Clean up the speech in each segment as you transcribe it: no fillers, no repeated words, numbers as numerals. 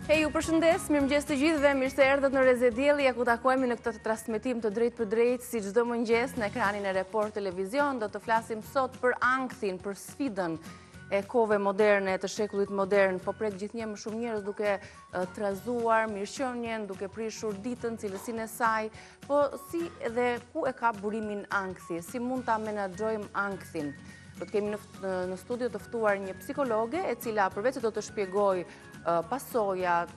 Hey, ju përshëndes, mirëmëngjes të gjithëve, mirë se erdhët në Rezedielli, ku takohemi në këtë transmetim të drejt për drejt, si çdo mëngjes në ekranin e Report Televizion. Do të flasim sot për ankthin, për sfidën e kohëve moderne, të shekullit modern, po prek gjithnjë më shumë njerëz duke trazuar mirëqenien, duke prishur ditën, cilësinë e saj, po si edhe ku e ka burimin ankthi, si mund ta menaxhojmë ankthin. Do të kemi në studio të ftuar një psikologe e cila përveç se do të shpjegoj pasojat,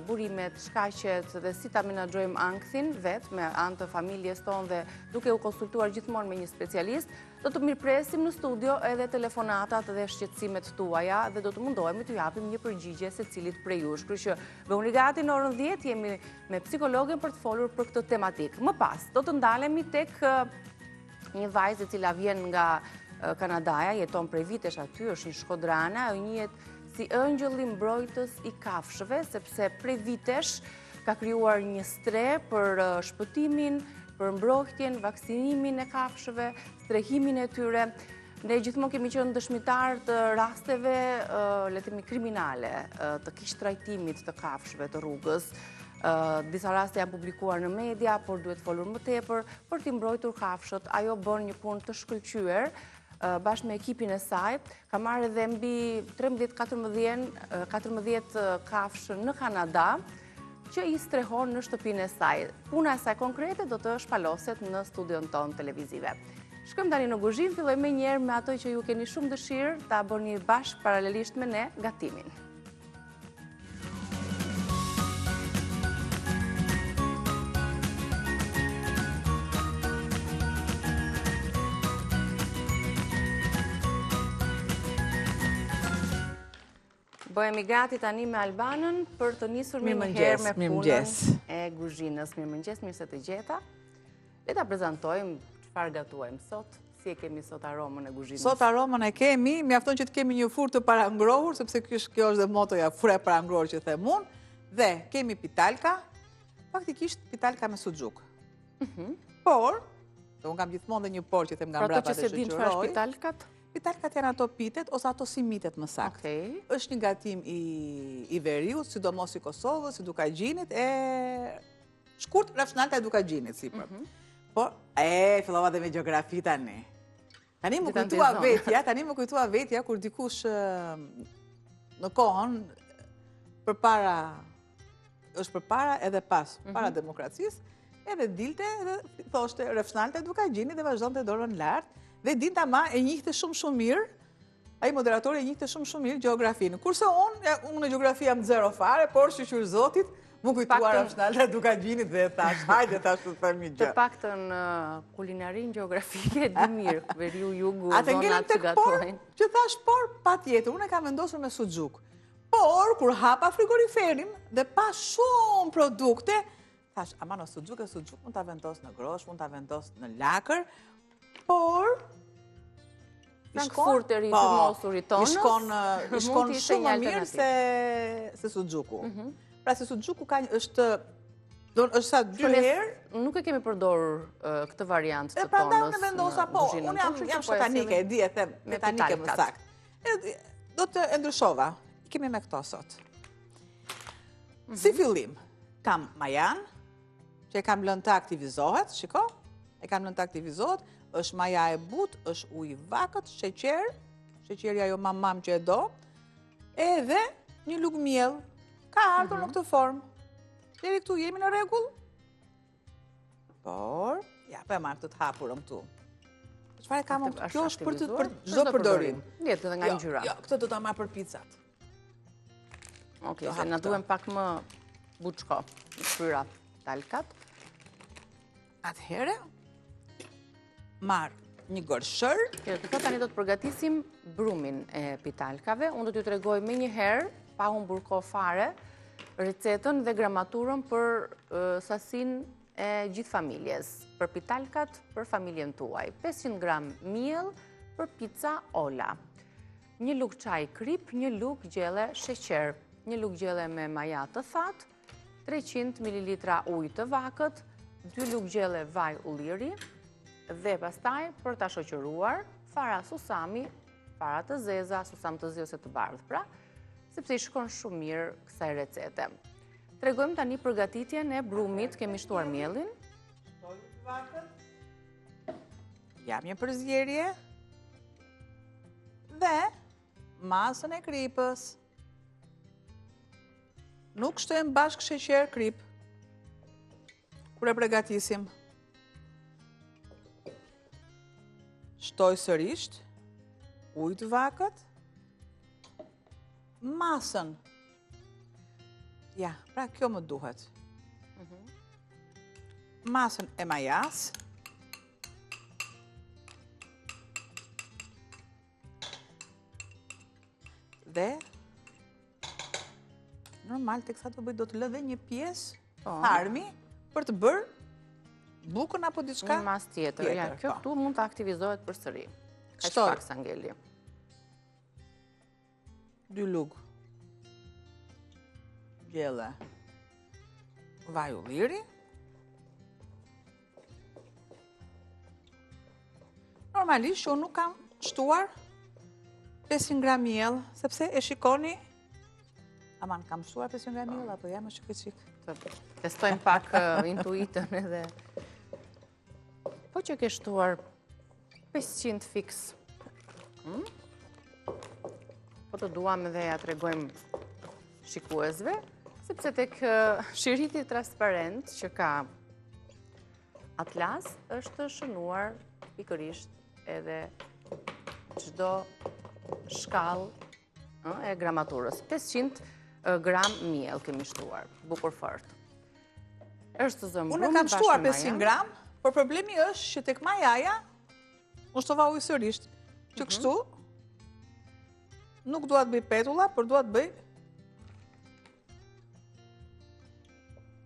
burimet, shkaqet dhe si ta menaxhojmë ankthin vetë me anë të familjes tonë dhe duke u konsultuar gjithmonë me një specialist, do të mirëpresim në studio edhe telefonatat dhe shqetësimet tuaja dhe do të mundohemi t'ju japim një përgjigje secilit prej jush. Kështu që bëuni gati në orën 10 jemi me psikologen për të folur për këtë tematik. Më pas do të ndalemi tek një vajzë e cila vjen nga Kanadaja, jeton prej vitesh aty, është një shkodrane, ajo njihet si ëngjëlli mbrojtës i kafshëve, sepse prej vitesh ka krijuar një stre për shpëtimin, për mbrojtjen, vaksinimin e kafshëve, strehimin e tyre. Ne gjithmonë kemi qenë dëshmitar të rasteve, le të themi kriminale, të keq trajtimit të kafshëve të rrugës. Disa raste janë publikuar në media, por duhet folur më tepër për t'i mbrojtur kafshët. Ajo bën një punë të shkëlqyer bashkë me ekipin e saj, ka marrë edhe mbi 13-14 kafshë në Kanada, që i strehon në shtëpinë e saj. Puna e saj konkrete do të shpaloset në studion tonë televizive. Shkojmë tani në kuzhinë, fillojmë menjëherë me ato që ju keni shumë dëshirë ta bëni bashkë paralelisht me ne, gatimin. Bëhemi gati tani me Albanën për të nisur një herë me punën e kuzhinës. Mirëmëngjes, mirë se të gjeta. Le ta prezantojmë çfarë gatuajmë sot, si e kemi sot aromën e kuzhinës. Sot aromën e kemi, mjafton që të kemi një furrë të parangrohur, sepse kjo është dhe motoja, furra e parangrohur që them unë, dhe kemi pitalka, faktikisht pitalka me suxhuk. Por, unë kam gjithmonë dhe një por që them nga mbrapa dhe shoqëroj. Pitalkat? Pitalkat janë ato pitet ose ato simitet më saktë. Është një gatim i veriut, sidomos i Kosovës, i Dukagjinit, e shkurt racional të Dukagjinit, sipër. Por, fillova dhe me gjeografi tani. Tani më kujtua vetja, kur dikush në kohën, është përpara edhe pas, para demokracisë, edhe dilte edhe thoshte racional të Dukagjinit dhe vazhdonte dorën lart. Dhe dinta ma e njihte shumë mirë, ai moderatori e njihte shumë mirë gjeografinë. Kurse unë në gjeografi jam zero fare, por shqyr zotit, më kujtuar racionale Dukagjinit dhe thash, hajde tash të them një gjë. Të paktën kulinarin gjeografike di mirë, veriu, jugu, zonat që gatojnë. Që thash, por patjetër, unë e kam vendosur me suxhuk. Por kur hapa frigoriferin dhe pa shumë produkte, thash, ama në suxhuk mund ta vendos në grosh, mund ta vendos në lakër. Por, Frankfurteri të mosurit tonës, i shkon shumë më mirë se suxhuku. Pra se suxhuku është sa 2 herë. Nuk e kemi përdorur këtë variant të tonës. Prandaj unë vendosa, unë jam shotanike, e di e them, metanike më saktë. Do të ndryshova. Kemi me këto sot. Si fillim, kam majan, që e kam lënë të aktivizohet, shiko, është maja e butë, është ujë vakët, sheqerja jo mamam që e do, edhe një lugë miell, ka ardhur në këtë formë. Deri këtu jemi në rregull? Por, po e marrë këtë të hapurën këtu. Çfarë kam unë? Kjo është për çdo përdorim. Jetë edhe nga ngjyra. Jo, këtë do ta marr për picat. Okej, se na duhen pak më buçko, shpyra talkat. Atëherë, marë një gërshër. Këtë tani do të përgatisim brumin e pitalkave. Unë do t'ju tregoj me një herë, pa humbur kohë fare, recetën dhe gramaturën për sasin e gjithë familjes. Për pitalkat, për familjen tuaj. 500 gram miell për pica ola. 1 lugë çaj krip, 1 lugë gjelle sheqer, 1 lugë gjelle me maja të thatë, 300 ml ujë të vakët, 2 lugë gjelle vaj ulliri, dhe pastaj për ta shoqëruar fara susami, fara të zeza, susam të zi ose të bardhë, pra, sepse i shkon shumë mirë kësaj recete. Tregojmë tani përgatitjen e brumit, kemi shtuar mielin. Jam një përzierje dhe masën e kripës. Nuk shtojmë bashkë sheqer krip kur e përgatisim. Shtoj sërisht ujë të vakët, masën. Ja, pra kjo më duhet. Masën e majas. Dhe normal të kësa të bëjt do të lë dhe një pjesë harmi për të bërë bukën apo diçka një mas tjetër. Ja, kjo këtu mund të aktivizohet përsëri. Ka Shtoj. pak sa ngeli. 2 lugë gjelle vaj ulliri. Normalisht që unë nuk kam shtuar 500 gram miell, sepse e shikoni, aman kam shtuar 500 gram miell, apo jam më shikëqik. Testojmë pak intuitën edhe. Po që ke shtuar 500 fix. Po të duam edhe ja tregojmë shikuesve, sepse tek shiriti transparent që ka Atlas është shënuar pikërisht edhe çdo shkallë e gramaturës. 500 gram miell kemi shtuar, bukur fort. Është zëmbrum. Unë kam shtuar 500 gram, por problemi është që tek majaja unë shtova ujë sërisht, që kështu nuk dua të bëj petulla, por dua të bëj.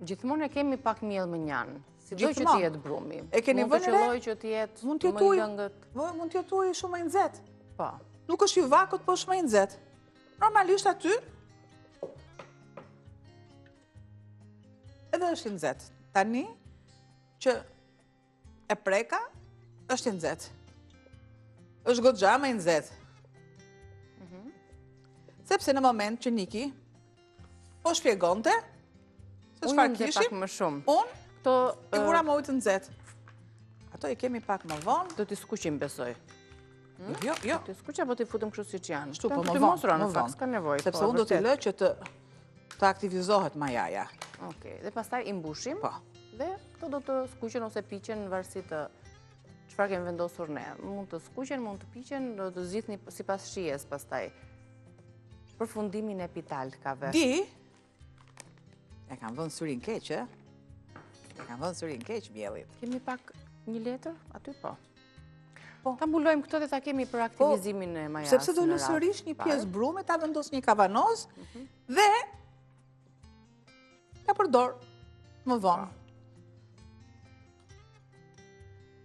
Gjithmonë e kemi pak miell më njanë, si do që Gjithmonë. t'jetë brumi. E keni Mund të vënë re? qelloj që t'jetë Mund të më jetë i ujë. lëngët. Mund të jetë ujë shumë më i nxehtë. Po. Nuk është i vakut, po është më i nxehtë. Normalisht aty edhe është i nxehtë. Tani që e preka, është i nxehtë. Është goxha më i nxehtë. Sepse në moment që Niki po shpjegonte se çfarë Ujë kishim, pak më shumë. unë Këto i vura me ujë të nxehtë. Ato i kemi pak më vonë. do t'i skuqim, besoj. Jo, jo. T'i skuq apo t'i futëm kështu siç janë? Kështu, po T'i më vonë, mostra, në më fakt, vonë. s'ka nevojë. Sepse po, unë do t'i vërtet. lë që të aktivizohet majaja. Okej, dhe pastaj i mbushim. Po. Dhe këto do të skuqen ose piqen në varësi të çfarë kemi vendosur ne. Mund të skuqen, mund të piqen, do të zgjidhni sipas shijes pastaj. Përfundimin e pitalkave. Di, e kam vënë syrin keq, e? E kam vënë syrin keq miellit. Kemi pak 1 letër aty po. Po. Ta mbulojmë këto dhe ta kemi për aktivizimin e majas. Sepse do në lë radhë sërish një parë. pjesë brumi, ta vendos një kavanoz dhe ta përdor më vonë.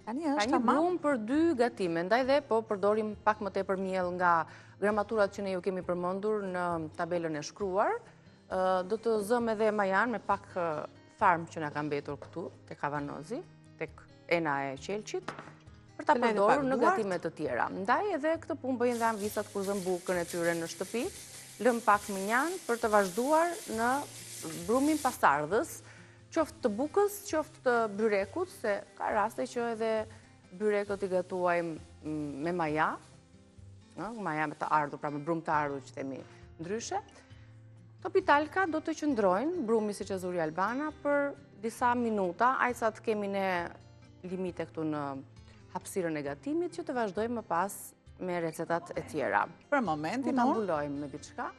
Tani Ka është një tamam. brum për 2 gatime, ndaj dhe po përdorim pak më tepër miell nga gramaturat që ne ju kemi përmendur në tabelën e shkruar. Do të zëm edhe majan me pak farm që na ka mbetur këtu, tek kavanozi, tek ena e qelçit, për ta Të lejnë përdorur pak në duart. gatime të tjera. Ndaj edhe këtë punë bëjnë dhe anvisat kur zëm bukën e tyre në shtëpi, lëm pak minjan për të vazhduar në brumin pasardhës, qoftë të bukës, qoftë të byrekut, se ka raste që edhe byrekët i gatuajmë me maja, maja me të ardhur, pra me brum të ardhur që themi ndryshe. Këto pitalka do të qëndrojnë, brumi si që zuri Albana, për disa minuta, ajsa të kemi ne limite këtu në hapësirën e gatimit, që të vazhdojmë më pas me recetat e tjera. Për momentin, Mund ta unë, mbulojmë me diçka.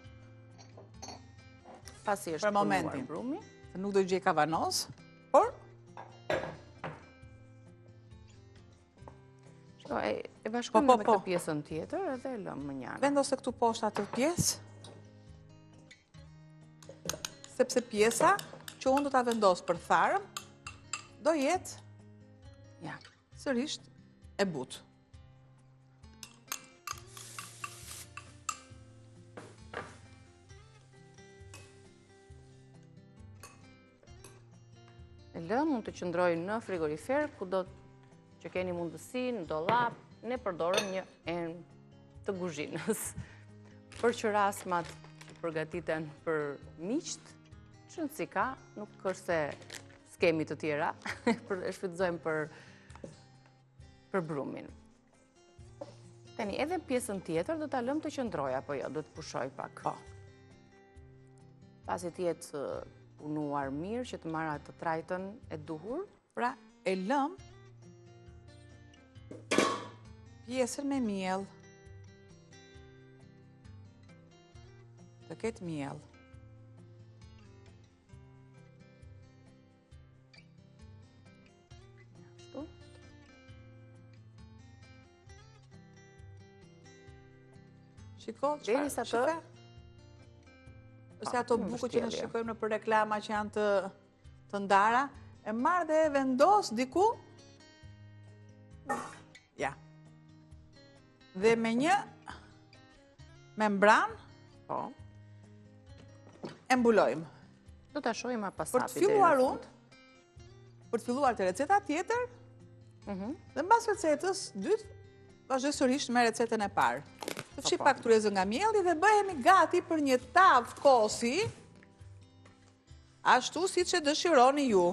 Pasi është Për momentin. punuar brumi. nuk do gjej kavanoz, por E bashkojmë Po, me po. këtë pjesën tjetër edhe e lëmë më njëna. vendose këtu poshtë atë pjesë, sepse pjesa që unë do ta vendos për tharëm, do jetë Ja. sërish e butë. E lëmë mund të qëndrojë në frigorifer, kudo që keni mundësi, në dollap, ne përdorëm një enë të kuzhinës. Për që rasmat përgatiten për miqt, që në si ka, nuk është se s'kemi të tjera, e shfrytëzojmë për brumin. Tani, edhe pjesën tjetër do ta lëm të qëndroj, apo jo, do të pushoj pak. Po. Pasi t'jetë punuar mirë, që të marrë atë trajtën e duhur. Pra, e lëm pjesën me miell. Të ketë miell. Ashtu. Shiko, Derisa të ose ato buku që ne shikojmë në për reklama që janë të ndara, e marrë dhe e vendos diku. Ja. Dhe me një membran, po, e mbulojmë. do ta shohim më pas Për të filluar për të filluar të receta tjetër, dhe mbas recetës dytë, vazhdoj sërish me recetën e parë. Të fshi pak tryezën nga mielli dhe bëhemi gati për një tavë kosi, ashtu si që dëshironi ju.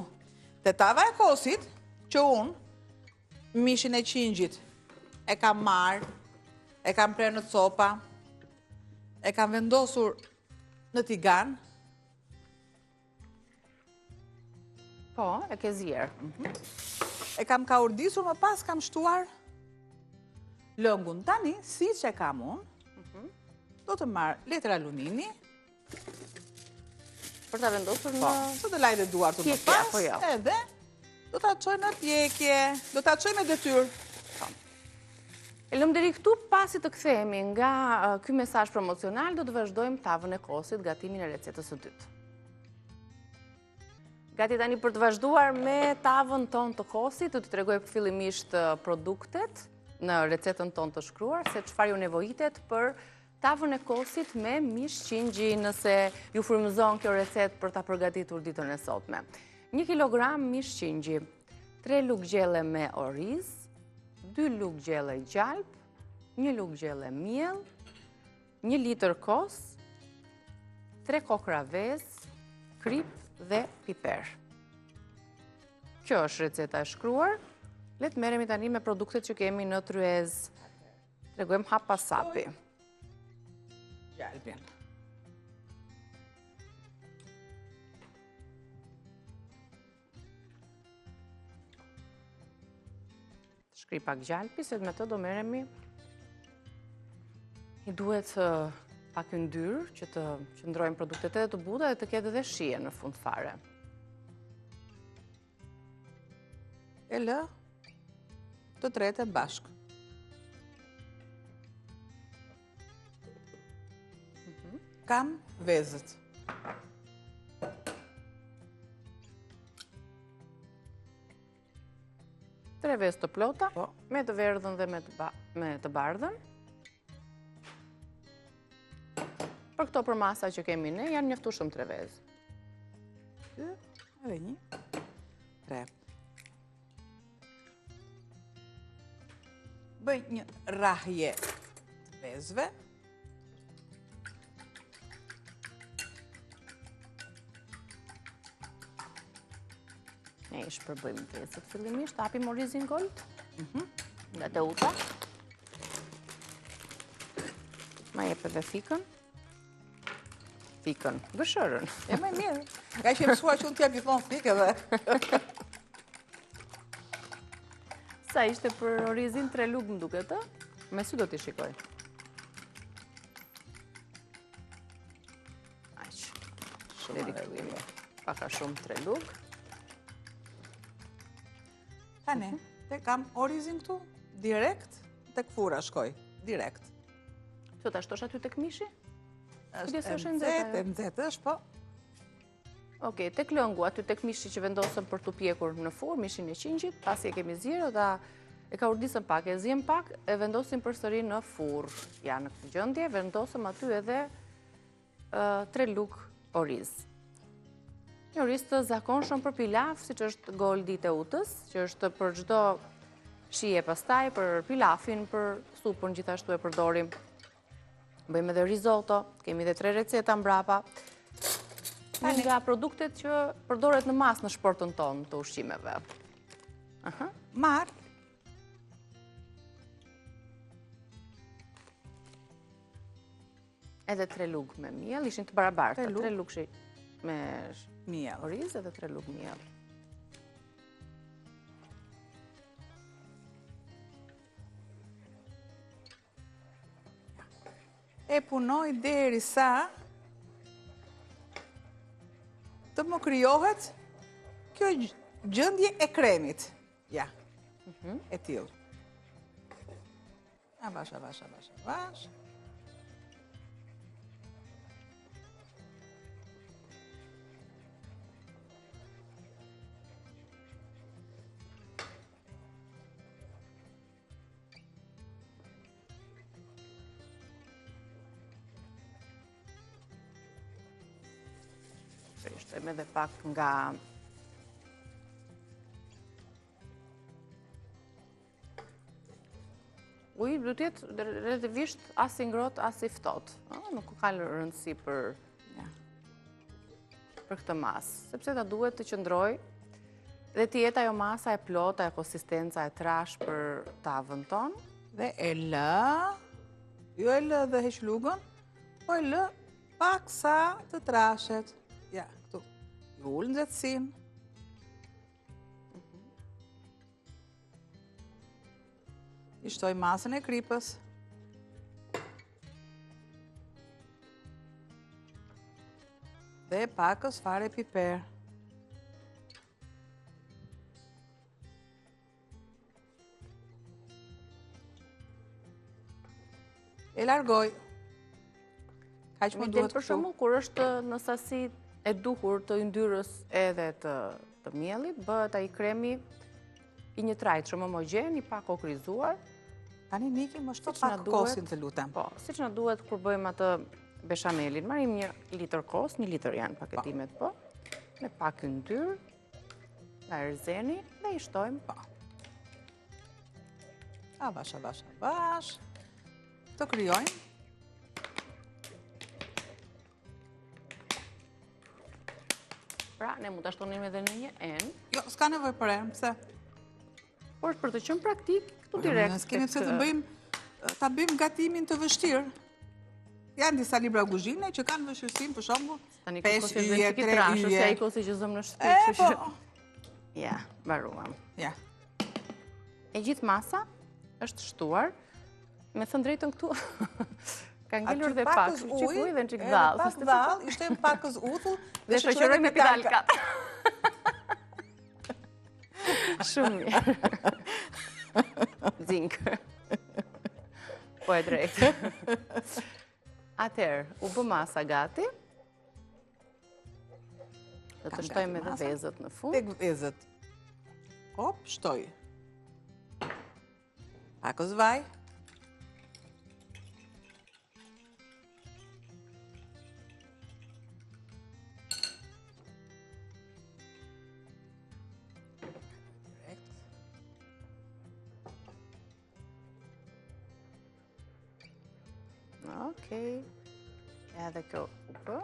Te tava e kosit, që unë mishin e qingjit e kam marë, e kam prerë në copa, e kam vendosur në tigan. Po, e ke zjerë. E kam kaurdisur, më pas kam shtuar lëngun. Tani, si që kam unë, do të marë letër alumini. Për ta vendosur Po, së të lajde duar të më pjekje, pas, apo jo? edhe do të qoj në pjekje, do të qoj me detyrë. E lëm deri këtu, pasi të kthehemi nga ky mesazh promocional, do të vazhdojmë tavën e kosit, gatimin e recetës së dytë. Gati tani për të vazhduar me tavën tonë të kosit, do të tregoj fillimisht produktet në recetën tonë të shkruar, se çfarë ju nevojitet për tavën e kosit me mish qingji, nëse ju frymëzon kjo recetë për ta përgatitur ditën e sotme. 1 kilogram mish qingji, 3 lugë gjelle me oriz, 2 lugë gjelle gjalp, 1 lugë gjelle miell, 1 litër kos, 3 kokra vezë, krip dhe piper. Kjo është receta e shkruar. Le të merremi tani me produktet që kemi në tryez. Tregojmë hap pas hapi. Gjalpin. Shkri pak gjalpi, se me të do merremi. I duhet pak yndyrë që të qëndrojnë produktet edhe të buta dhe të ketë edhe shije në fund fare. E lë të treten bashkë. Kam vezët. Tre vezë të plota, Po. me të verdhën dhe me të bardhën. Për këto përmasa që kemi ne, janë mjaftueshëm 3 vezë. Edhe 1, 3. Bëj një rrahje të vezëve. Ne i shpërbëjmë vezët fillimisht, hapim orizin gold, nga teuta. Ma jep edhe fikën. Fikën, gëshërën. E më mirë. Ka që mësua që unë t'jap gjithmonë fikë edhe. Sa ishte për orizin 3 lugë më duket, ë? Me sy do t'i shikoj. Aq. Deri këtu jemi. Paka shumë 3 lugë. Tani, te kam orizin këtu, direkt tek fura shkoj, direkt. Kjo ta shtosh aty tek mishi? Është se është e nxehtë, nxehtë është, po. Okej, tek lëngu, aty tek mishi që vendosëm për t'u pjekur në furrë, mishin e qingjit, pasi e kemi zjerë, e ka urdisëm pak, e zjem pak, e vendosim përsëri në furrë. Ja, në këtë gjendje, vendosëm aty edhe 3 lugë oriz. Një oriz të zakonshëm për pilaf, siç është goldi i teutës, që është për çdo shije pastaj, për pilafin, për supën gjithashtu e përdorim. Bëjmë edhe risotto, kemi edhe 3 receta mbrapa. Një nga produktet që përdoret në mas në shportën tonë të ushqimeve. Marë. Edhe 3 lugë me miell, ishin të barabarta. 3 lugë me miell. Oriz edhe 3 lugë miell. E punoj derisa të më krijohet kjo gjendje e kremit. Ja. E tillë. Avash. Shtojmë edhe pak nga uji duhet të jetë relativisht as i ngrohtë as i ftohtë. Nuk ka rëndësi për këtë masë, sepse ta duhet të qëndrojë dhe të jetë ajo masa e plotë, ajo konsistenca e trash për tavën tonë. Dhe e lë, jo e lë dhe heq lugën, po e lë pak sa të trashet. Ja, këtu. Ullë nxehtësinë. I shtoj masën e kripës. Dhe pakës fare piper. E largoj. Kaq më duhet për shembull, kur është në sasi e duhur të yndyrës edhe të miellit, bëhet ai kremi i një trajtshëm homogjen, i pa kokrizuar. Tani Niki më shto pak kosin të lutem. Po, siç na duhet kur bëjmë atë beshamelin. Marrim 1 litër kos, 1 litër janë paketimet, po. Me pak yndyr, la erzeni dhe i shtojmë, po. Avash. Të krijojmë. Pra, ne mund ta shtonim edhe në një enë. Jo, s'ka nevojë për enë, pse? Por për të qenë praktik, këtu direkt. Ne s'kemi pse ta bëjmë gatimin të vështirë. Janë disa libra kuzhine që kanë vështirësinë, për shembull, 5 yje, 3 yje. Se ai kosi që zëm në shtëpi. Po. Ja, mbaruam. Ja. E gjithë masa është shtuar. Me thënë drejtën këtu, ka ngelur dhe pak, qik ujë dhe në qik dhallë. Pak dhallë, i shtojmë pakës uthull dhe shoqëroj me pitalkat. Shumë mirë. Zinkë. Po e drejtë. Atëherë, u bë masa gati. Dhe të shtojmë edhe vezët në fund. Tek vezët. Hop, shtoj. Pakës vaj. Okej. Edhe kjo u bë.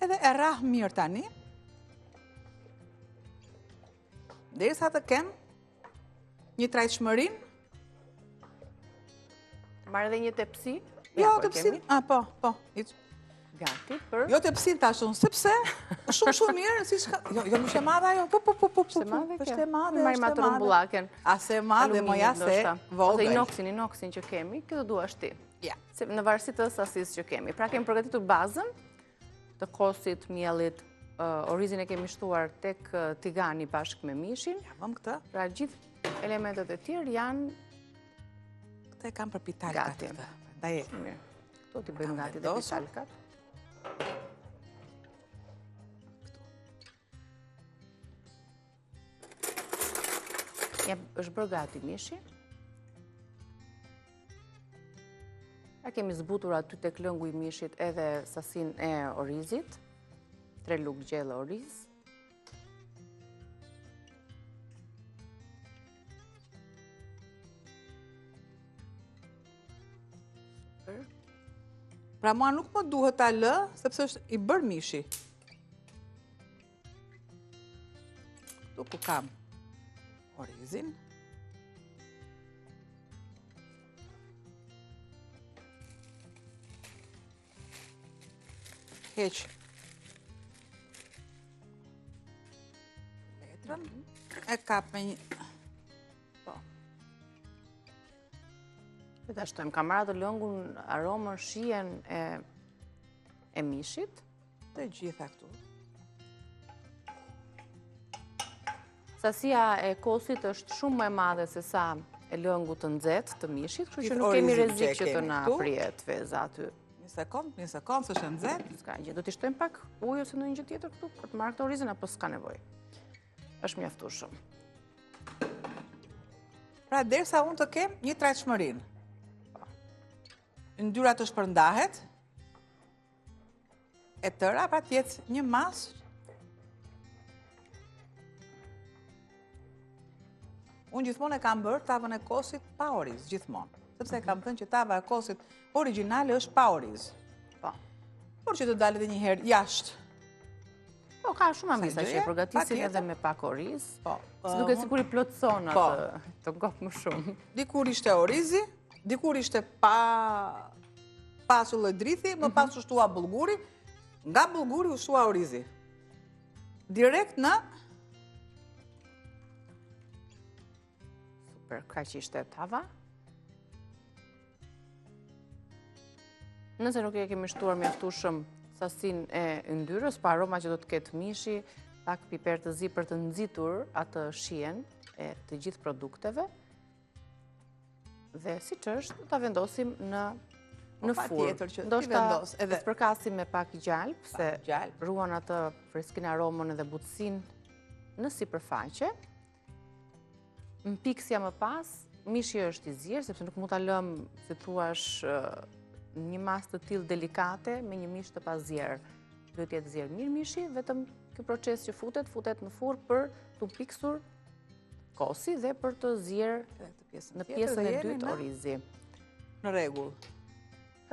Edhe e rrah mirë tani. Derisa të kem një trajtshmërinë. Marrë edhe një tepsi. Jo, tepsin. Po. Gati për... Jo tepsin tash unë, sepse shumë mirë, si shka... Jo, më shë madhe ajo, po. Shë madhe kjo? Shë madhe, Marrë ma të rumbullaken. Ase madhe, moja se vogël. Ose inoksin që kemi, këtë duash ti. Ja. Në varësi të sasisë që kemi. Pra kemi përgatitur bazën të kosit, miellit, orizin e kemi shtuar tek tigani bashkë me mishin. Ja, vëm këtë. Pra gjithë elementet e tjerë janë... Këtë e kam për pitalkat. Gati. Daje. Këto t'i bëjmë gati dhe pitalkat. është bërë gati mishi. A kemi zbutur aty tek lëngu i mishit edhe sasin e orizit. 3 lugë gjellë oriz. Pra mua nuk më duhet ta lë, sepse është i bërë mishi. Këtu ku kam orizin. Heq letrën, e kap me një... Ta shtojmë kamera të lëngun, aromën, shijen e mishit. Të gjitha këtu. Sasia e kosit është shumë më e madhe se sa e lëngu të nxehtë të mishit, kështu që nuk kemi rrezik që të na prihet feza aty. Një sekond, s'është nxehtë. S'ka gjë. Do t'i shtojmë pak ujë ose ndonjë gjë tjetër këtu për të marrë këtë orizin apo s'ka nevojë? Është mjaftueshëm. Pra derisa unë të kem një tratshmërinë. Ndyra të shpërndahet, e tëra pra t'jetë një masë. Unë gjithmonë e kam bërë tavën e kosit pa oriz, gjithmonë. Sepse kam thënë që tava e kosit origjinale është pa oriz. Po. Por që të dalë edhe një herë jashtë. Po, ka shumë amisa që e përgatisin edhe me pak oriz. Po. Si duke sikur i plotëson atë të ngop më shumë. Dikur ishte orizi, dikur ishte pasu lëdrithi, më pas u shtua bullguri, nga bullguri u shtua orizi. Direkt në... Super, ka që ishte tava. Nëse nuk e kemi shtuar mjaftueshëm sasin e yndyrës, pa aroma që do të ketë mishi, pak piper të zi për të nxitur atë shijen e të gjithë produkteve. Dhe si që është, do ta vendosim në furrë. Ndoshta të përkasim me pak gjalp, se ruan atë freskin, aromën edhe butësinë në sipërfaqe. Mpiksja më pas, mishi është i zirë, sepse nuk mund ta lëm, si thuash, një masë të tillë delikate me një mish të pazjerë. Duhet të jetë zjerë mirë mishi, vetëm ky proces që futet në furrë për të piksur kosi dhe për të zjerë në pjesën e dytë orizi. Në rregull.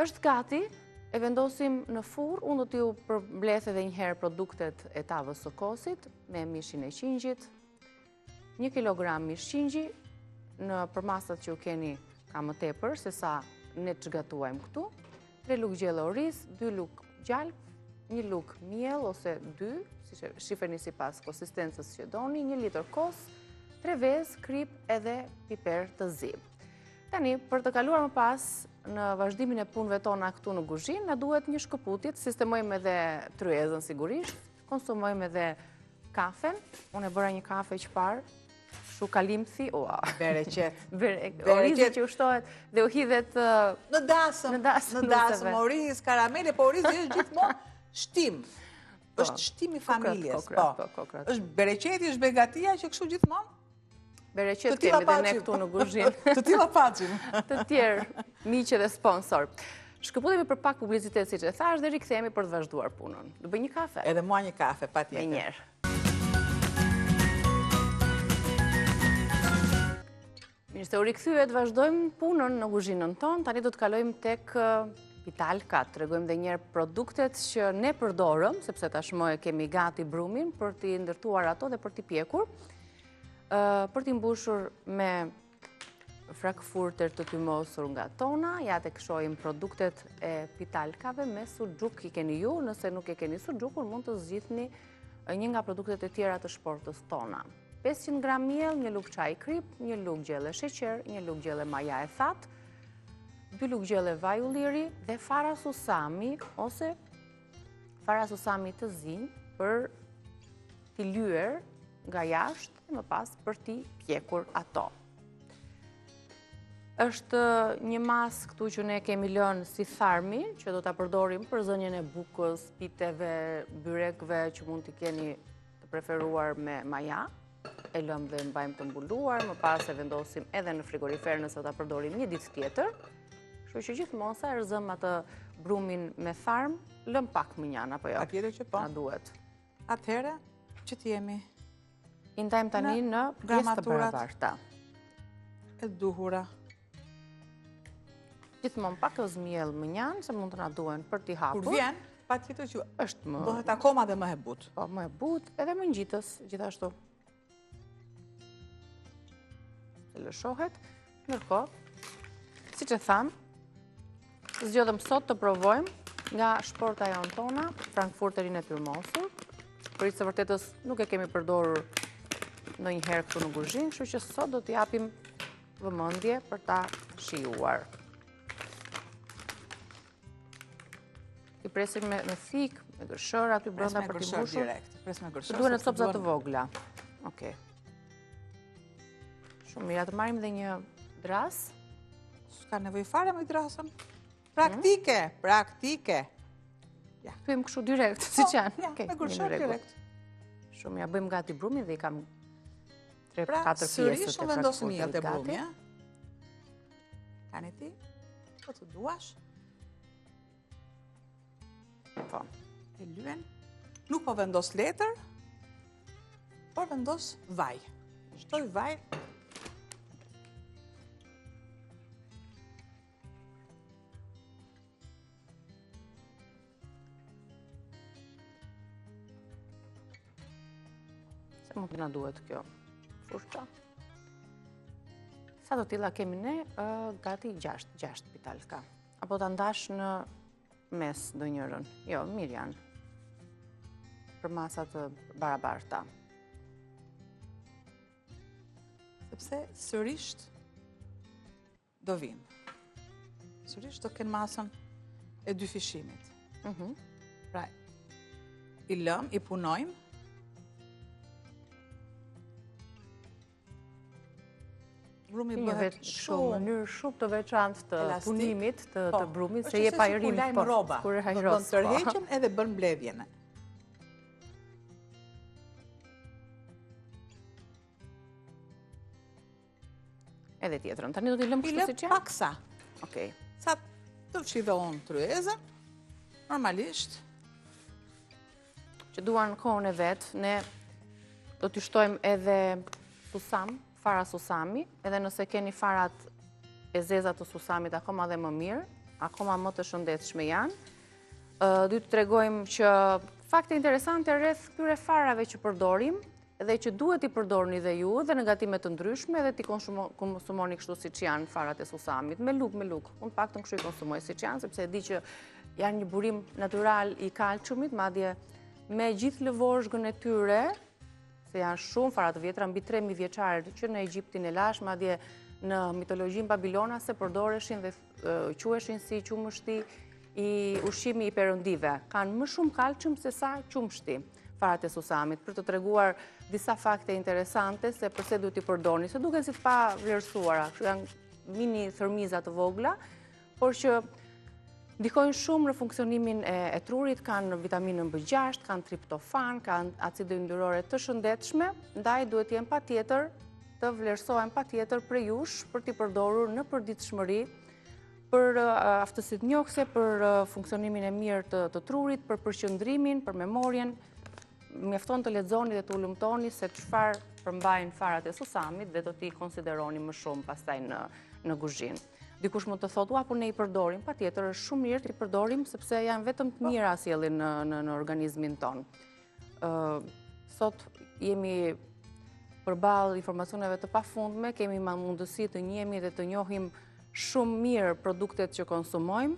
Është gati, e vendosim në furrë. Unë do t'ju përmbledh edhe një herë produktet e tavës së kosit me mishin e qingjit. 1 kilogram mish qingji, në përmasat që u keni ka më tepër se sa ne çgatuajmë këtu. 3 lugë gjelle oriz, 2 lugë gjalp, 1 lugë miell ose 2, si shifeni sipas konsistencës që doni, 1 litër kos, 3 vezë, krip edhe piper të zi. Tani, për të kaluar më pas në vazhdimin e punëve tona këtu në kuzhinë, na duhet një shkëputje, sistemojmë edhe tryezën sigurisht, konsumojmë edhe kafen. Unë e bëra një kafe që parë, shu kalimthi, bereqet. Orizi që ushtohet dhe u hidhet në dasëm, oriz, karamele, po orizi është gjithmonë shtim. Është shtim i familjes. Është bereqeti, është begatia që kështu gjithmonë. Bereqet kemi dhe ne këtu në kuzhinë. Të tilla pacim. Të tjerë miqë dhe sponsor. Shkëputemi për pak publicitet, siç e thash, dhe rikthehemi për të vazhduar punën. Do bëj një kafe? Edhe mua një kafe, patjetër. Me njerë. Mirë se u rikthyet, vazhdojmë punën në kuzhinën tonë. Tani do të kalojmë tek Pitalka. Tregojmë dhe njerë produktet që ne përdorëm, sepse tashmë kemi gati brumin për t'i ndërtuar ato dhe për t'i pjekur. Për t'i mbushur me frankfurter të tymosur nga tona, ja të këshojmë produktet e Pitalkave me suxhuk i keni ju. Nëse nuk e keni suxhukun, mund të zgjidhni një nga produktet e tjera të shportës tona. 500 gram miell, 1 lugë çaj krip, 1 lugë gjelle sheqer, 1 lugë gjelle maja e thatë, 2 lugë gjelle vaj ulliri dhe fara susami ose fara susami të zinj për t'i lyer nga jashtë dhe më pas për t'i pjekur ato. Është një masë këtu që ne kemi lënë si tharmi, që do t'a përdorim për zënjen e bukës, piteve, byrekve që mund t'i keni të preferuar me maja. E lëm dhe mbajmë të mbuluar, më pas e vendosim edhe në frigorifer nëse do t'a përdorim një ditë tjetër. Kështu që gjithmonë sa erzëm atë brumin me tharm, lëm pak më njanë, apo jo? Patjetër që po. Na duhet. Atëherë që t'jemi. I ndajmë tani në pjesë të barabarta. E duhura. Gjithmonë pak ozmiell më njanë, se mund të na duhen për t'i hapur. Kur vjen, patjetër që Është më bëhet akoma dhe më e butë. po më e butë, edhe më ngjitës gjithashtu. Se lëshohet. Ndërkohë, siç e tham, zgjodhëm sot të provojmë nga shporta jonë tona, frankfurterin e tyrmosur. Për së vërtetës nuk e kemi përdorur ndonjëherë këtu në kuzhinë, kështu që sot do t'i japim vëmendje për ta shijuar. I presim me thik, me gërshër aty brenda për t'i mbushur. Pres me gërshër. Duhen copza të vogla. Okej. Shumë mirë, atë marrim dhe një dras. S'ka nevojë fare me drasën. Praktike, praktike. Pyem kështu direkt, siç janë. Ja, Okej, me gërshër direkt. Shumë ja bëjmë gati brumin dhe i kam 3-4 Pra, pjesët sërish e unë vendos frankfurterit mielt e gati. brumi, ja? Tani ti, po të duash, Po. e lyen. Nuk po vendos letër, por vendos vaj. Shtoj vaj. Se mund të na duhet kjo furça. Sa do tilla kemi ne? Gati 6 pitalka. Apo ta ndash në mes ndonjërin? Jo, mirë janë. Për masa të barabarta. Sepse sërisht do vinë. Sërisht do kenë masën e 2 fishimit. Pra, i lëm, i punojmë. Brumi Një bëhet shumë mënyrë shumë të veçantë të elastik. punimit të brumit, se Është je pa i sikur rim lajm rroba. kur e Do hajros. bën tërheqjen edhe bën mbledhjen. Edhe tjetrën. Tani do t'i lëm I kështu lëm siç janë? paksa. Okej. Sa të fshidhon tryezën, normalisht, Që duan kohën e vet, ne do t'i shtojmë edhe susam, fara susami, edhe nëse keni farat e zeza të susamit akoma dhe më mirë, akoma më të shëndetshme janë. Do t'ju tregojmë që fakte interesante rreth këtyre farave që përdorim, dhe që duhet i përdorni dhe ju dhe në gatime të ndryshme dhe t'i konsumoni kështu siç janë farat e susamit, me luk. Unë paktën kështu i konsumoj siç janë, sepse e di që janë një burim natyral i kalciumit, madje me gjithë lëvozhgën e tyre, se janë shumë fara të vjetra, mbi 3000 vjeçare që në Egjiptin e lash, madje në mitologjin babilonase përdoreshin dhe quheshin si qumështi i ushqimi i perëndive. Kanë më shumë kalcium se sa qumshti farat e susamit, për të treguar disa fakte interesante se përse duhet i përdorni, se duken si të pa vlerësuara, kështu janë mini thërmiza të vogla, por që ndikojnë shumë në funksionimin e trurit, kanë vitaminën B6, kanë triptofan, kanë acide yndyrore të shëndetshme, ndaj duhet jenë patjetër të vlerësohen patjetër prej jush për t'i përdorur në përditshmëri, për aftësitë njohëse, për funksionimin e mirë të trurit, për përqendrimin, për memorien. Mjafton të lexoni dhe të ulëmtoni se çfarë përmbajnë farat e susamit dhe do t'i konsideroni më shumë pastaj në kuzhinë. Dikush mund të thotë, po ne i përdorim, patjetër është shumë mirë të i përdorim sepse janë vetëm të mira sjellin në organizmin ton. Sot jemi përballë informacioneve të pafundme, kemi mundësi të njihemi dhe të njohim shumë mirë produktet që konsumojmë,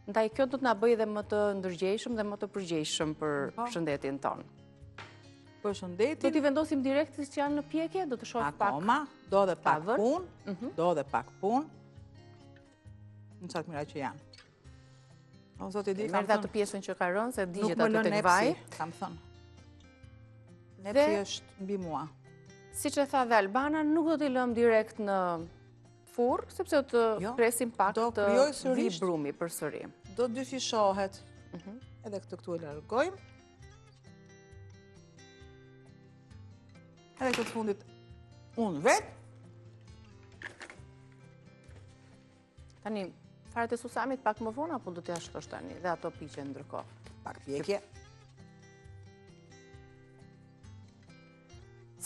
ndaj kjo do të na bëjë dhe më të ndërgjegjshëm dhe më të përgjegjshëm për shëndetin ton. Për shëndetin, Do t'i vendosim direkt siç janë në pjekje, do të shoh pak. akoma, do dhe pak pavër. punë, në qatë mira që janë. O, zoti di, kam Merr atë thënë, pjesën që ka rënë, se nuk digjet më aty lën tek vaj. nepsi, kam thënë. Nepsi është mbi mua. Siç e tha dhe Albana, nuk do t'i lëm direkt në furr, sepse do të presim pak do të krijoj vi sërish. brumi përsëri. Do dyfishohet. Edhe këtu e largojmë. Edhe këtë fundit unë vetë. Tani, farat e susamit pak më vonë, apo do t'ja shtosh tani dhe ato piqen ndërkohë? Pak pjekje.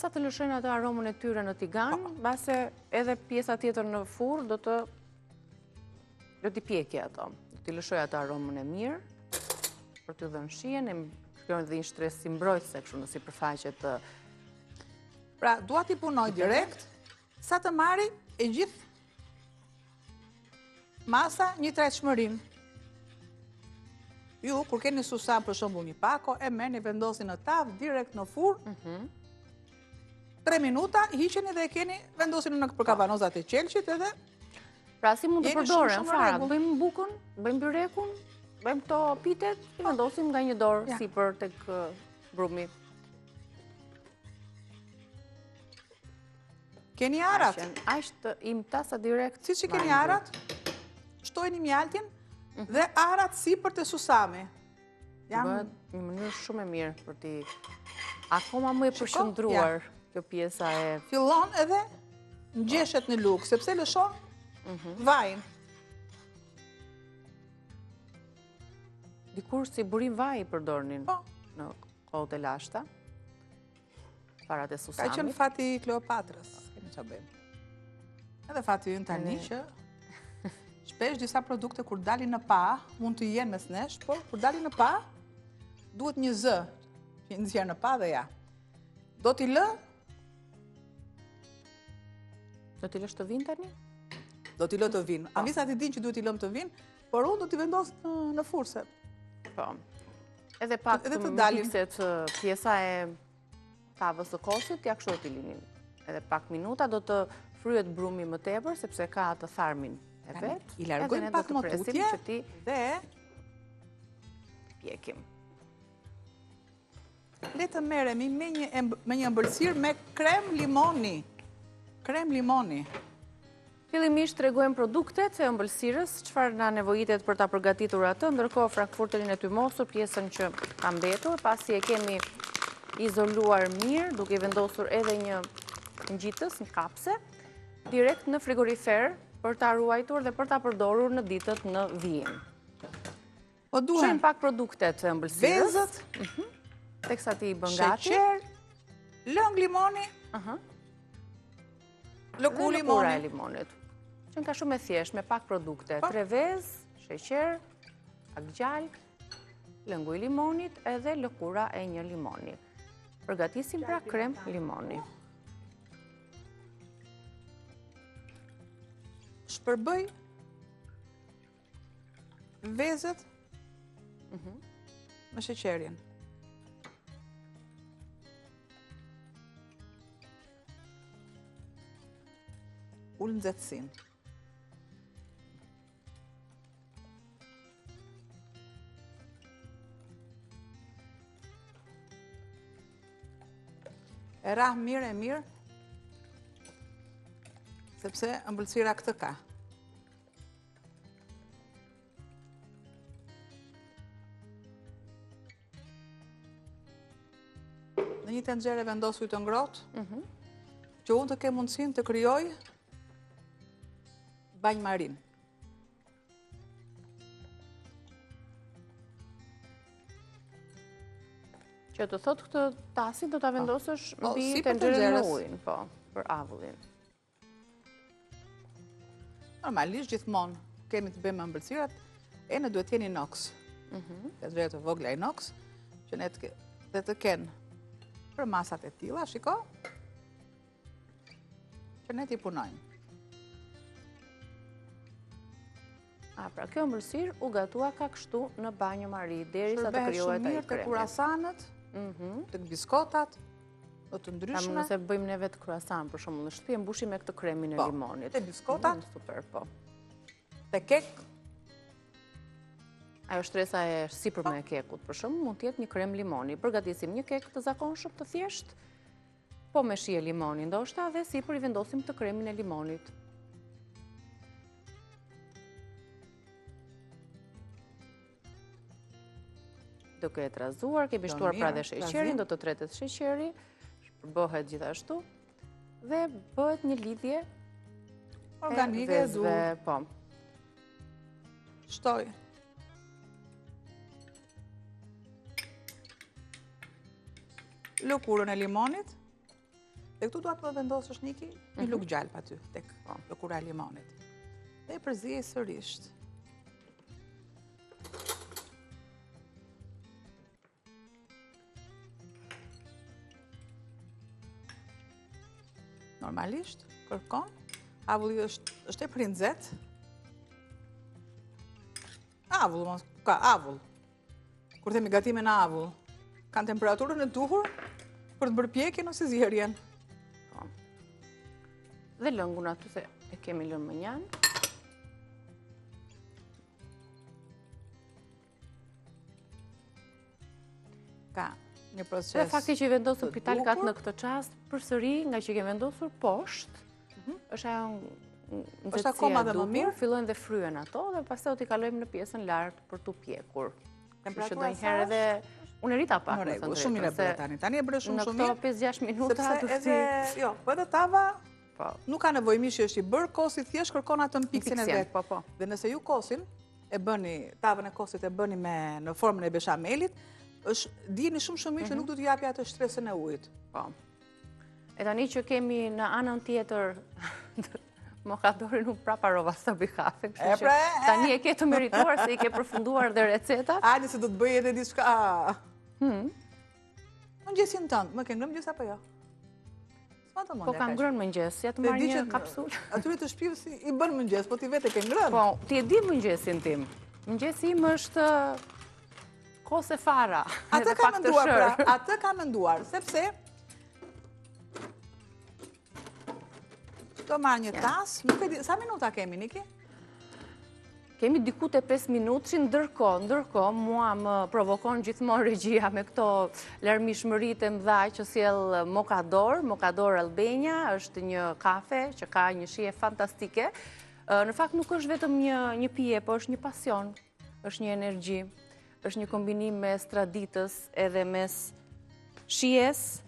Sa të lëshojnë atë aromën e tyre në tigan, base edhe pjesa tjetër në furr do të Do t'i pjekje ato. Do t'i lëshoj ato aromën e mirë, për t'u dhënë shijen, e shkruan dhe një shtresë si mbrojtëse kështu në sipërfaqe të... Pra, dua t'i punoj direkt, sa të marri e gjithë masa një tretshmërinë. Ju, kur keni susam për shembull një pako, e merrni vendosin në tavë, direkt në furrë, 3 minuta, hiqeni dhe e keni vendosin në përkavanozat e qelqit edhe... Pra si mund të përdoren shumë farat, rregull. bëjmë bukën, bëjmë byrekun, bëjmë këto pitet, i vendosim nga një dorë sipër tek brumi. Keni arat. Ashtë imta sa direkt. Si që keni arat, shtojni mjaltin dhe arat sipër të susami. Bëhet një mënyrë shumë e mirë për ti akoma më e përshëndruar kjo pjesa e... Fillon edhe ngjeshet në lugë, sepse lëshon vajin. Dikur si burim vaj i përdornin Po. në kohët e lashta, parat e Ka susamit. qenë fati i Kleopatrës, kemi që bëjmë. Edhe fati ynë tani që shpesh disa produkte kur dalin në pa, mund të jenë mes nesh, por kur dalin në pa, duhet një zë, që i nxjerr në pa dhe ja. Do t'i lë, Do t'i lësh të vinë tani? do t'i lë të vinë. Avisat i din që duhet t'i lëm të vinë, por unë do t'i vendos në furse. Po. Edhe pak Edhe të të dalin. mikset pjesa e tavës së kosit, ja kështu t'i linin. Edhe pak minuta do të fryhet brumi më tepër, sepse ka atë tharmin e vet. I largojmë edhe ne do pak të më presim tutje që ti dhe pjekim. le të merremi me një ëmbëlsirë me krem limoni. Krem limoni. Fillimisht tregojmë produktet e ëmbëlsirës, çfarë na nevojitet për ta përgatitur atë, ndërkohë frankfurterin e tymosur, pjesën që ka mbetur, pasi e kemi izoluar mirë, duke i vendosur edhe një ngjitës, një kapse, direkt në frigorifer për ta ruajtur dhe për ta përdorur në ditët në vijim. Po duhen Shojmë pak produktet e ëmbëlsirës, vezët, teksa ti i bën gati. sheqer, lëng limoni, lëku Dhe lëkura e limoni. limonit. Që ka shumë e thjesht, me pak produkte. Po. 3 vezë, sheqer, akgjal, lëngu i limonit edhe lëkura e një limoni. Përgatisim pra krem limoni. Shpërbëj vezët me sheqerin. Ullë nxehtësin. E rah mirë, sepse ëmbëlsira këtë ka. Në një tenxhere vendos ujë të ngrohtë, që unë të kem mundësinë të krijoj banjë marin. Që të thot këtë tasin do ta vendosësh Po, mbi sipër tenxherën me tenxherës. ujin, po, për avullin. Normalisht gjithmonë kemi të bëjmë me ëmbëlsirat, e në duhet jeni inox. Tenxhere të vogla inox, që ne të kenë për masat e tilla, shiko, që ne t'i punojmë. Pra, kjo ëmbëlsirë u gatua ka kështu në banjë mari, derisa të Shërbehet krijohet shumë ai mirë të kremi. kurasanët, të biskotat, do të ndryshme. Nëse bëjmë ne vetë kruasan, për shembull në shtëpi, e mbushim me këtë kremin e Po, limonit. te biskotat. Super, po. Te kek, Ajo shtresa e sipër me kekut, për shembull, mund të jetë një krem limoni. Përgatisim një kek të zakonshëm të thjesht, po me shije limoni ndoshta dhe sipër i vendosim të kremin e limonit. Duke e trazuar, kemi shtuar pra dhe sheqerin, do të tretet sheqeri, bëhet gjithashtu dhe bëhet një lidhje organike e du. vezëve, po. Shtoj. Lëkurën e limonit. Dhe këtu duat më vendosësh Niki, një lukë gjalp aty, tek lëkura e limonit. Dhe e përzije sërisht. normalisht, kërkon. Avulli është e prinzet. Avull, ka avull. Kur themi gatime në avull, kanë temperaturën e duhur për të bërë pjekjen ose zgjerrjen. Dhe lëngun aty se e kemi lënë më njanë. Ka një proces. Dhe fakti që i vendosur pitalkat në këtë çast, përsëri nga që i ke vendosur poshtë, është ajo është akoma dhe më mirë. Fillojnë dhe fryen ato dhe pastaj do t'i kalojmë në pjesën lart për t'u pjekur. Temperatura do një herë edhe unë rita pak, në rregull, shumë mirë bëra tani. Tani e bëre shumë mirë. Në këto 5-6 minuta sepse edhe jo, po edhe tava nuk ka nevojë mishi është i bërë, kosi thjesht kërkon atë piksin e vet. Po. Dhe nëse ju kosin e bëni, tavën e kosit e bëni në formën e beshamelit, dijeni shumë mirë që nuk do t'ju japi atë shtresën e ujit. Po. E tani që kemi në anën tjetër mokadorin nuk praparova sa bëj kafe, kështu që tani e ke të merituar se i ke përfunduar dhe recetat. Ani se do të bëj edhe diçka. Mëngjesin tënd, më ke ngrënë mëngjes apo jo? Po kam ngrënë mëngjes, ja të marr një kapsulë. Atyre të shpivës i bën mëngjes, po ti vetë ke ngrënë. Po, ti e di mëngjesin tim. Mëngjesi im është kose fara. Atë ka menduar pra, atë ka menduar, sepse do marrë një tas, nuk e di, sa minuta kemi, Niki? Kemi diku te 5 minutë, ndërkohë, mua më provokon gjithmonë regjia me këto larmishmëritë e mëdha që sjell Mokador Albania, është një kafe që ka një shije fantastike. Në fakt nuk është vetëm një pije, po është një pasion, është një energji, është një kombinim mes traditës edhe mes shijes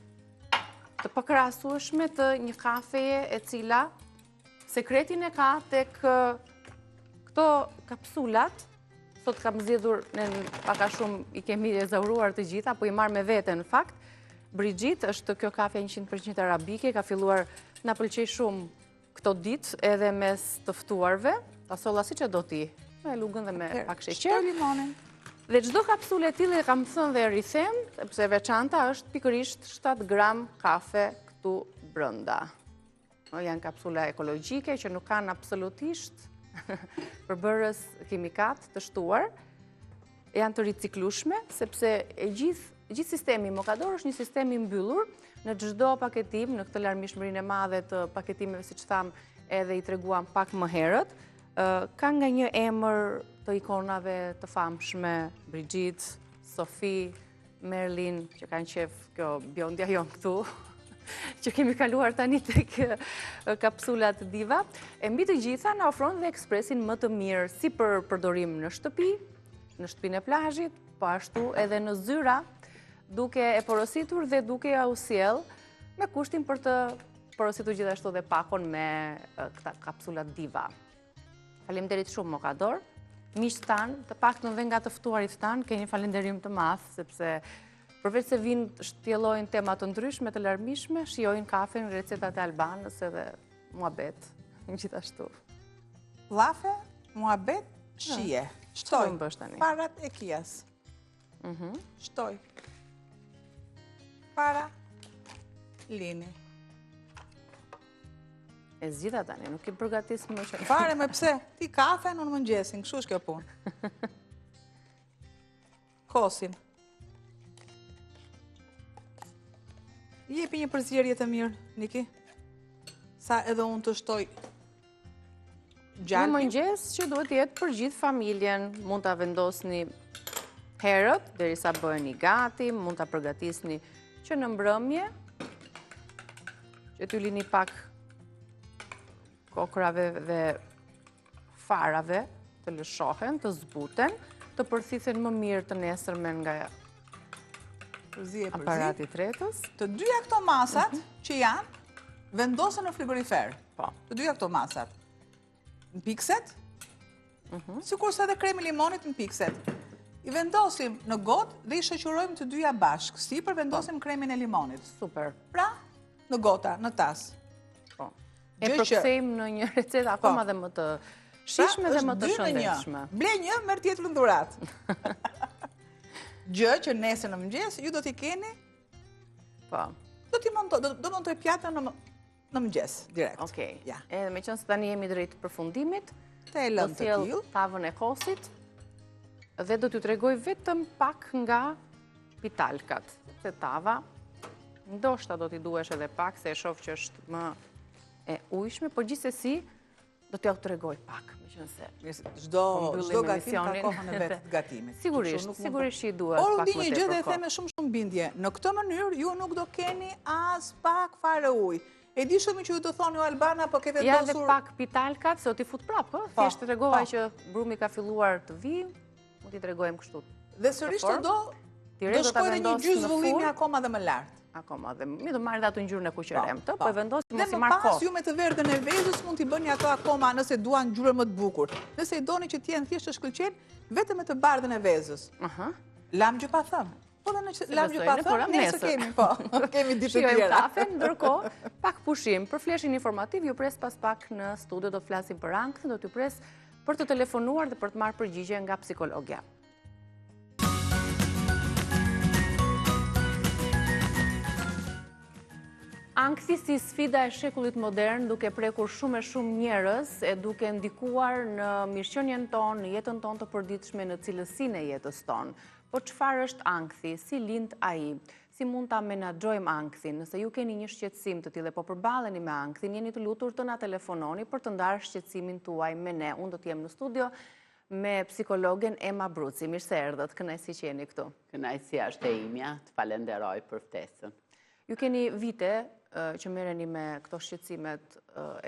të pakrahasueshme të një kafeje e cila sekretin e ka tek këto kapsulat. Sot kam zgjedhur, ne paka shumë i kemi ezauruar të gjitha, po i marr me vete në fakt. Brigitte është kjo kafe 100% arabike, ka filluar na pëlqej shumë këto ditë edhe mes të ftuarve, ta solla siç e do ti, me lugën dhe me pak sheqer. Shto limonin. Dhe çdo kapsulë e tillë kam thënë dhe rrithem, sepse veçanta është pikërisht 7 gram kafe këtu brenda. Janë kapsula ekologjike që nuk kanë absolutisht përbërës kimikat të shtuar, janë të riciklueshme, sepse gjithë sistemi Mokador është një sistem i mbyllur në çdo paketim, në këtë larmishmërinë e madhe të paketimeve, siç tham, edhe i treguam pak më herët, ka nga një emër të ikonave të famshme, Brigitte, Sophie, Merlin, që kanë qef kjo bjondja jonë këtu, që kemi kaluar tani tek kapsulat diva. E mbi të gjitha na ofron dhe ekspresin më të mirë, si për përdorim në shtëpi, në shtëpinë e plazhit, po ashtu edhe në zyra, duke e porositur dhe duke ja u sjell me kushtin për të porositur gjithashtu dhe pakon me këta kapsulat diva. Faleminderit shumë Mokador. Miqtë tanë, të paktën dhe nga të ftuarit tanë, keni falënderim të madh, sepse përveç se vinë shtjellojnë tema të ndryshme, të larmishme, shijojnë kafen, recetat e Albanës edhe muhabet, gjithashtu. Llafe, muhabet, shije. Shtoj, parat e kijas. Shtoj. Para, lini. E zgjidha tani, nuk i përgatis më që... Fare me pse, ti kafe, unë mëngjesin, kështu është kjo punë. Kosin. Jepi një përzierje të mirë, Niki. Sa edhe unë të shtoj gjalpin. Në mëngjes që duhet jetë për gjithë familjen, mund të vendosni herët, derisa bëheni gati, mund të përgatisni që në mbrëmje, që t'ju lini pak kokrave dhe farave të lëshohen, të zbuten, të përthithen më mirë të nesërmen nga aparati tretës. Të dyja këto masat që janë, vendosën në frigorifer. Të dyja këto masat. Në pikset, sikurse edhe kremi limonit në pikset. I vendosim në gotë dhe i shoqërojmë të dyja bashkë. Si për vendosim kremin e limonit. Super. Pra, në gota, në tas. E përkthejmë në një recetë akoma dhe më të shishme dhe më të shëndetshme. Ble një, merr tjetër në dhurat. Gjë që nesër në mëngjes ju do t'i keni. Po. Do montoj pjatën në mëngjes, direkt. Okej. Ja. Edhe me qënë se tani jemi drejt përfundimit, Të e lëmë të tillë. tavën e kosit dhe do t'ju tregoj vetëm pak nga pitalkat. Se tava, ndoshta do t'i duhesh edhe pak, se e shoh që është më e ujshme, por gjithsesi do t'ja u tregoj pak, me qënë se Çdo mbyllim gatim ka emisionin. kohën e vet të gatimit. Sigurisht që i duhet Por pak unë di më një gjë dhe tepër them me shumë bindje. Në këtë mënyrë ju nuk do keni as pak fare ujë. E di shumë që ju të thoni Albana, po ke Ja vendosur. dhe pak pitalkat, se o t'i fut prapë, thjesht të tregova që brumi ka filluar të vi, mund t'i tregojmë kështu. Dhe sërish të do shkoj dhe një gjysmë vëllimi akoma dhe më lart. Akoma dhe mi do marrë dhe ato ngjyrën e kuqërem të, po e vendosim Dhe mos i më marrë pas kohë. ju me të verdhën e vezës mund t'i bëni ato akoma nëse duan ngjyrë më të bukur. Nëse i doni që t'jenë thjesht të shkëlqen, vetëm me të bardhën e vezës. Lam gjë pa thënë. Po dhe në lam gjë pa thënë, nesër kemi, po. Kemi ditë të Shijojmë tjera. kafen, ndërkohë, pak pushim. Për fleshin informativ, ju pres pas pak në studio, do të flasim për ankthën, do t'ju pres për të telefonuar dhe për të marrë përgjigje nga psikologja. Ankthi si sfida e shekullit modern, duke prekur shumë e shumë njerëz, e duke ndikuar në mirëqenien tonë, në jetën tonë të përditshme, në cilësinë e jetës tonë. Po çfarë është ankthi? Si lind ai? Si mund ta menaxhojmë ankthin? Nëse ju keni një shqetësim të tillë, po përballeni me ankthin, jeni të lutur të na telefononi për të ndarë shqetësimin tuaj me ne. Unë do të jem në studio me psikologen Ema Bruci. Mirë se erdhët, kënaqësi që jeni këtu. Kënaqësia është e imja, të falenderoj për ftesën. Ju keni vite që merreni me këto shqetësimet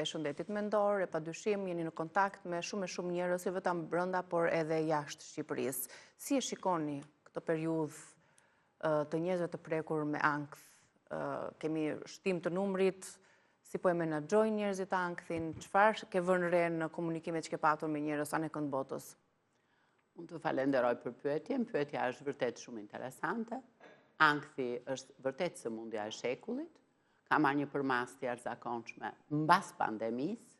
e shëndetit mendor, e padyshim jeni në kontakt me shumë njerëz, jo vetëm brenda, por edhe jashtë Shqipërisë. Si e shikoni këtë periudhë të njerëzve të prekur me ankth? Kemi shtim të numrit, si po e menaxhojnë njerëzit ankthin, çfarë ke vënë re në komunikimet që ke patur me njerëz anë kënd botës? Unë të falenderoj për pyetjen. Pyetja është vërtet shumë interesante. Ankthi është vërtet sëmundja e shekullit. Ka marrë një përmas të jashtëzakonshme mbas pandemisë.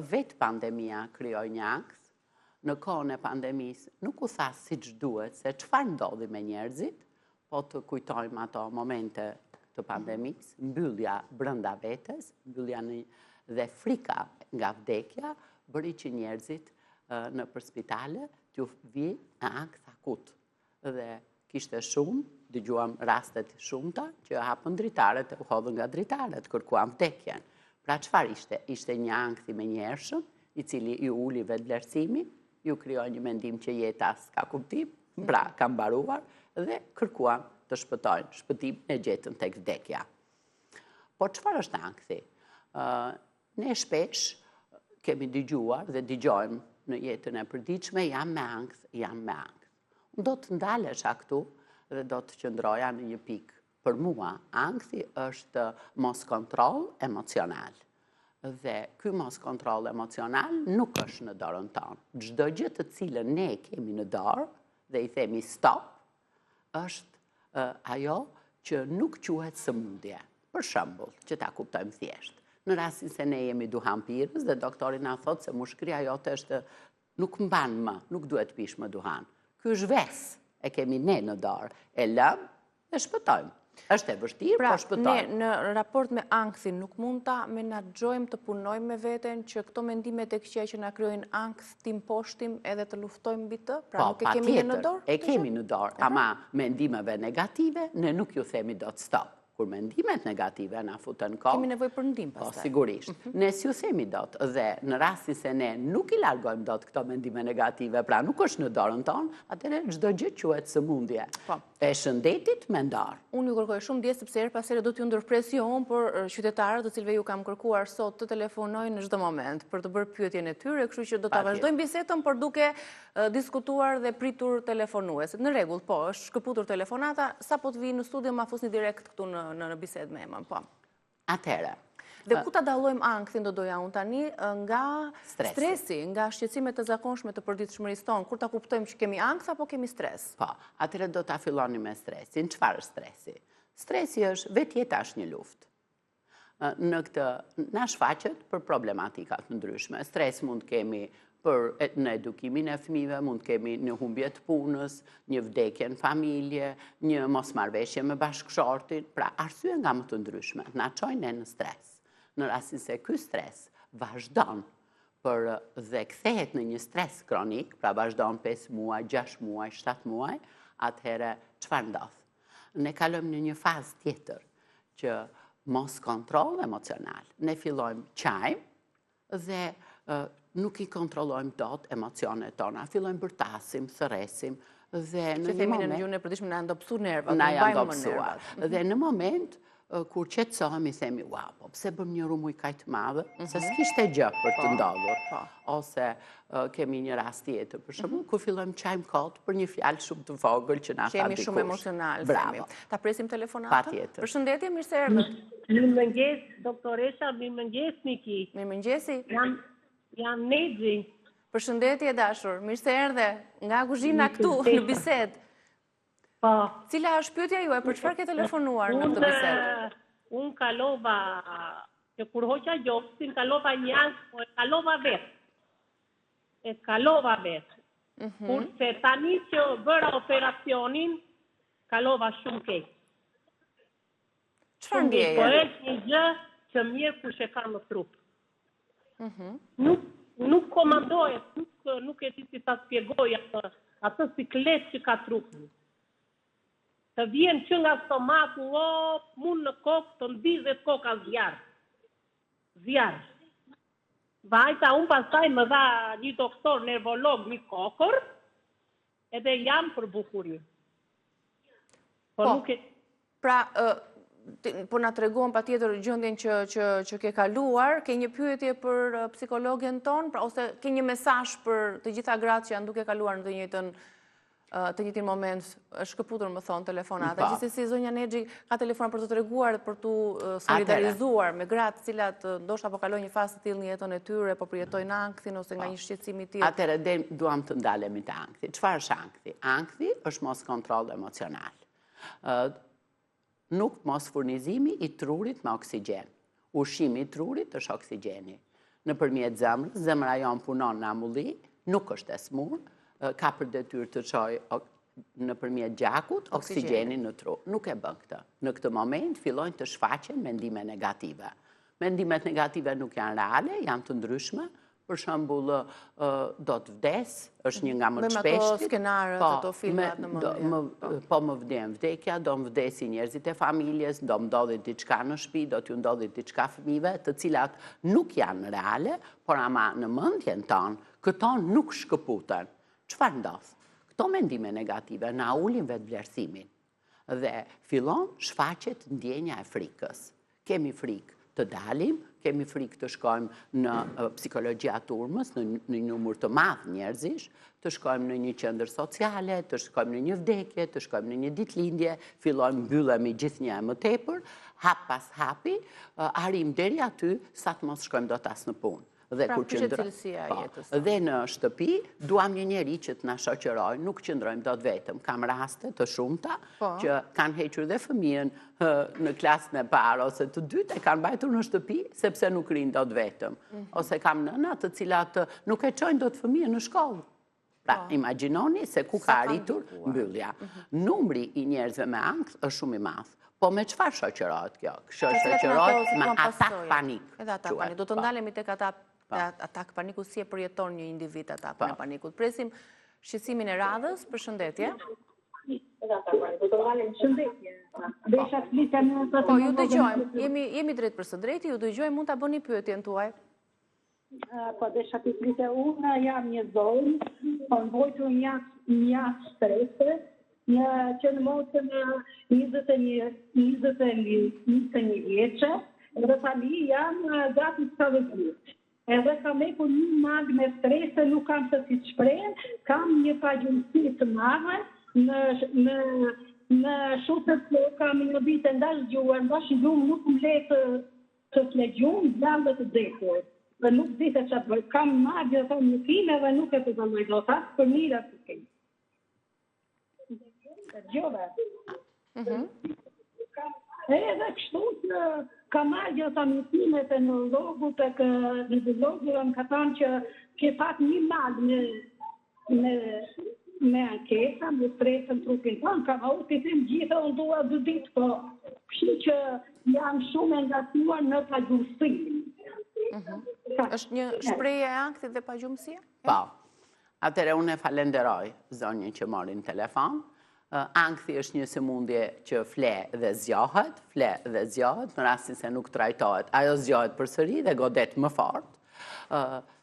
Vetë pandemia krijoi një ankth. Në kohën e pandemisë nuk u tha siç duhet se çfarë ndodhi me njerëzit, po të kujtojmë ato momente të pandemisë, mbyllja brenda vetes, mbyllja dhe frika nga vdekja, bëri që njerëzit në për spitale t'ju vi ankth akut. Dhe kishte shumë, dëgjuam rastet shumëta që hapën dritaret, u hodhën nga dritaret, kërkuan vdekjen. Pra çfarë ishte? Ishte një ankthi me njershëm, i cili ju uli vetëvlerësimi, ju krijoi një mendim që jeta s'ka kuptim, pra ka mbaruar dhe kërkuan të shpëtojnë, shpëtim e gjetën tek vdekja. Po çfarë është ankthi? Ne shpesh kemi dëgjuar dhe dëgjojmë në jetën e përditshme, jam me ankth, jam me ankth. Unë do të ndalesha këtu dhe do të qëndroja në një pikë. Për mua, ankthi është mos kontroll emocional. Dhe ky mos kontroll emocional nuk është në dorën tonë. Çdo gjë të cilën ne kemi në dorë dhe i themi stop, është ajo që nuk quhet sëmundje. Për shembull, që ta kuptojmë thjesht. Në rastin se ne jemi duhanpirës dhe doktori na thotë se mushkëria jote është nuk mban më, nuk duhet pish më duhan. Ky është vesë, e kemi ne në dorë, e lëm dhe shpëtojmë. Është e vështirë, po shpëtojmë. Ne në raport me ankthin nuk mund ta menaxhojmë të punojmë me veten që këto mendimet e këqija që na krijojnë ankth tim poshtim edhe të luftojmë mbi të? Pra nuk e kemi ne në dorë? E kemi në dorë, ama mendimeve negative ne nuk ju themi dot stop. Kur mendimet negative na futën kohë. Kemi nevojë për ndim Po, pastaj. sigurisht. Ne s'ju themi dot dhe në rastin se ne nuk i largojmë dot këto mendime negative, pra nuk është në dorën tonë, atëherë çdo gjë quhet sëmundje. Po. E shëndetit mendar. Unë ju kërkoj shumë dje sepse her pas here do t'ju ndërpres jo unë, por qytetarët të cilëve ju kam kërkuar sot të telefonojnë në çdo moment për të bërë pyetjen e tyre, kështu që do ta vazhdojmë bisedën por duke diskutuar dhe pritur telefonuesit. Në rregull, po, është shkëputur telefonata, sapo të vi në studio ma fusni direkt këtu në bisedë me Emën, po. Atëherë, Dhe ku ta dallojmë ankthin, do doja unë tani, nga stresi, nga shqetësimet të zakonshme të përditshmërisë tonë, kur ta kuptojmë që kemi ankth apo kemi stres? po, atëherë do ta filloni me stresin. Çfarë është stresi? Stresi është vetjeta është një luftë. Në këtë na shfaqet për problematika të ndryshme. Stres mund kemi në edukimin e fëmijëve, mund kemi në humbje të punës, një vdekje në familje, një mosmarrveshje me bashkëshortin, pra arsye nga më të ndryshme, na çojnë në stres. Në rastin se ky stres vazhdon dhe kthehet në një stres kronik, pra vazhdon 5 muaj, 6 muaj, 7 muaj, atëherë çfarë ndodh? Ne kalojmë në një fazë tjetër që mos kontroll emocional. Ne fillojmë qajmë dhe nuk i kontrollojmë dot emocionet tona. Fillojmë bërtasim, thërresim dhe në një moment... Që themi në gjuhën e përditshme na janë dobësuar nervat, na janë dobësuar. Dhe në moment kur qetësohemi, themi, wow, po pse bëm një rumuj kaq të madh, se s'kishte gjë për të ndodhur. Ose kemi një rast tjetër, për shembull, kur fillojmë qajmë kot për një fjalë shumë të vogël që na tha dikush. Jemi shumë emocional, themi. Ta presim telefonatën? Patjetër. Përshëndetje, mirë se erdhët. Mirëmëngjes, doktoresha, mirëmëngjes, Miki. Mirëmëngjesi. Jam Nexi. Përshëndetje, dashur, mirë se erdhe nga kuzhina këtu në bisedë. Po. Cila është pyetja juaj, për çfarë ke telefonuar në këtë bisedë? Unë kalova, që kur hoqa gjopsin, kalova njash, po e kalova vetë. Kurse tani që bëra operacionin, kalova shumë keq. Çfarë ndjeje? Po është një gjë që mirë kush e ka në trup. Nuk komandohet, nuk e ti si ta spjegoj atë siklet që ka trupin. Të vjen që nga stomaku, mund në kokë, të ndizet koka zjarë. Zjarë. Vajta, unë pastaj më dha një doktor nervolog një kokër, edhe jam për bukuri. Pra, po na tregon patjetër gjendjen që ke kaluar, ke një pyetje për psikologën ton, pra ose ke një mesazh për të gjitha gratë që janë duke kaluar në të njëjtin moment, është shkëputur më thonë telefonata. Gjithsesi zonja Nexhi ka telefonuar për të treguar, për të solidarizuar me gratë të cilat ndoshta po kalojnë një fazë të tillë në jetën e tyre, po përjetojnë ankthin ose nga një shqetësim i tillë. Atëherë duam të ndalemi te ankthi. Çfarë është ankthi? Ankthi është mos kontroll emocional. Nuk mos furnizimi i trurit me oksigjen. Ushqimi i trurit është oksigjeni. Nëpërmjet zemrës, zemra jon punon në amulli, nuk është e smur, ka për detyrë të çojë nëpërmjet gjakut oksigjenin në tru. Nuk e bën këtë. Në këtë moment fillojnë të shfaqen mendime negative. Mendimet negative nuk janë reale, janë të ndryshme. Për shembull, do të vdes, është një nga më të shpeshtit. Me ato skenarët, ato filmat në mendje. Po më vden vdekja, do më vdesi njerëzit e familjes, do më ndodhi diçka në shtëpi, do t'ju ndodhi diçka fëmijëve, të cilat nuk janë reale, por ama në mendjen tonë, këto nuk shkëputen. Çfarë ndodh? Këto mendime negative na ulin vetëvlerësimin dhe fillon shfaqet ndjenja e frikës. Kemi frikë të dalim, kemi frikë të shkojmë në psikologjia turmës, në një numër të madh njerëzish, të shkojmë në një qendër sociale, të shkojmë në një vdekje, të shkojmë në një ditëlindje, fillojmë mbyllemi gjithnjë më tepër, hap pas hapi, arrim deri aty sa të mos shkojmë dot as në punë. Dhe në shtëpi duam një njeri që të na shoqërojë, nuk qëndrojmë dot vetëm. Kam raste të shumta që kanë hequr dhe fëmijën në klasën e parë ose të dytë e kanë mbajtur në shtëpi sepse nuk rinë dot vetëm. Ose kam nëna të cilat nuk e çojnë dot fëmijën në shkollë. Pra, imagjinoni se ku ka arritur mbyllja. Numri i njerëzve me ankth është shumë i madh. Po me çfarë shoqërohet kjo? Shoqërohet me atak panik. Edhe atak panik. Do të ndalemi tek atak paniku, si e përjeton një individ atakun e panikut. Presim shqetësimin e radhës, përshëndetje. Po, ju dëgjojmë, jemi drejt për së drejti, ju dëgjojmë, mund ta bëni pyetjen tuaj. Po, desha të flite, unë jam një zonë, po në vojtu një strese, që në motën 21 vjeqe, dhe tani jam gati 70 vjeqe. Edhe kam eku një magë me strese, nuk kam të si shprehen, kam një pagjumësi të madhe në shutët që kam një vitë ndash gjuar, ndash gjumë nuk më letë të flegjumë, gjallë të dekor. Dhe nuk dite që të bërë, kam magë dhe thonë një fime dhe nuk e të dëlloj do të asë për mira të kejtë. Gjove. Edhe kështu që ka marrë të amitimet e në logu të në logu dhe më ka thonë që ke pat një magë me ankesa, me stresën trupin tonë, ka vau të them gjitha unë dua 2 ditë, po kështu që janë shumë engatuar në pagjumësi. Është një shprehje e ankthit dhe pagjumësia? Po. Atëre unë e falenderoj zonjën që mori në telefon. Ankthi është një sëmundje që fle dhe zgjohet, në rastin se nuk trajtohet, ajo zgjohet përsëri dhe godet më fort.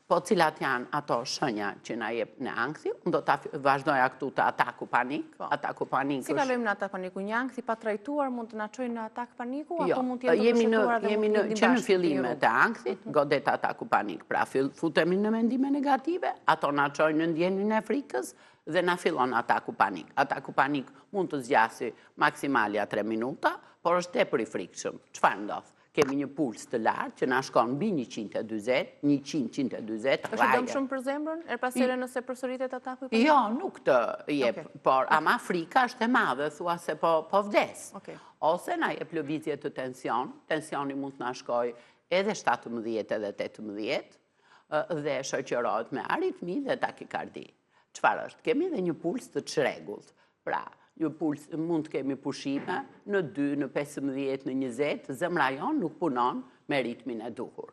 Po cilat janë ato shenja që na jep në ankthi, unë do të vazhdoja këtu të ataku panik. Ataku panik Si kalojmë në atak paniku? Një ankthi pa trajtuar mund të na çojë në atak paniku, apo mund të jetë të përshtuar dhe mund të jemi që në fillimet e ankthit, godet ataku panik. Pra futemi në mendime negative, ato na çojnë në ndjenjën e frikës dhe na fillon ataku panik. Ataku panik mund të zgjasë maksimalja 3 minuta, por është tepër i frikshëm. Çfarë ndodh? Kemi një puls të lartë që na shkon mbi 120, 100-140. Është dëmshëm për zemrën, pas here nëse përsëritet ataku i panikut? Jo, nuk të jep, por ama frika është e madhe, thua se po vdes. Ose na jep lëvizje të tension, tensioni mund të na shkoj edhe 17 edhe 18 dhe shoqërohet me aritmi dhe takikardi. Çfarë është? Kemi edhe një puls të çrregullt. Pra, një puls, mund të kemi pushime në 2, në 15, në 20, zemra jonë nuk punon me ritmin e duhur.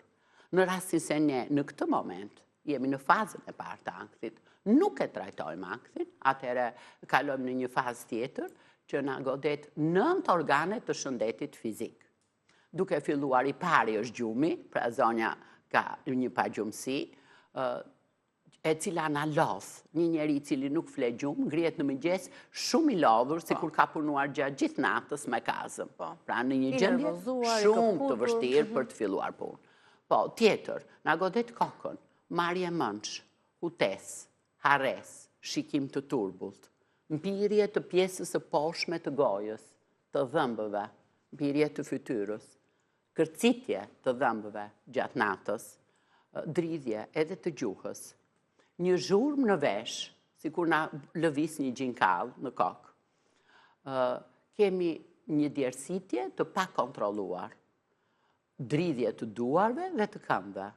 Në rastin se ne në këtë moment jemi në fazën e parë të ankthit, nuk e trajtojmë ankthit, atëherë kalojmë në një fazë tjetër që na godet 9 organe të shëndetit fizik. Duke filluar i pari është gjumi, pra zonja ka një pagjumësi, e cila na lodh. Një njeri cili nuk fle gjumë, ngrihet në mëngjes shumë i lodhur, sikur ka punuar gjatë gjithë natës me kazëm. Pra në një gjendje shumë të vështirë për të filluar punë. Po, tjetër, na godet kokën, marrje mënsh, hutesë, harres, shikim të turbullt, mpirje të pjesës së poshtme të gojës, të dhëmbëve, mpirje të fytyrës, kërcitje të dhëmbëve gjatë natës, dridhje edhe të gjuhës, një zhurmë në vesh, si kur na lëvis një gjinkall në kokë. Kemi një djersitje të pa kontrolluar, dridhje të duarve dhe të këmbëve,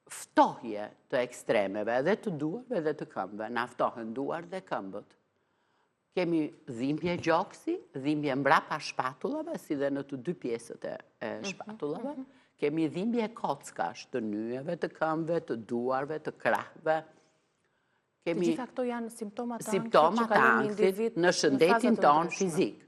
ftohje të ekstremeve dhe të duarve dhe të këmbëve, na ftohen duar dhe këmbët. Kemi dhimbje gjoksi, dhimbje mbrapa shpatullave, si dhe në të 2 pjesët e shpatullave. Kemi dhimbje kockash të nyjeve, të këmbëve, të duarve, të krahëve. Të gjitha këto janë simptomat të ankthit në shëndetin tonë fizik.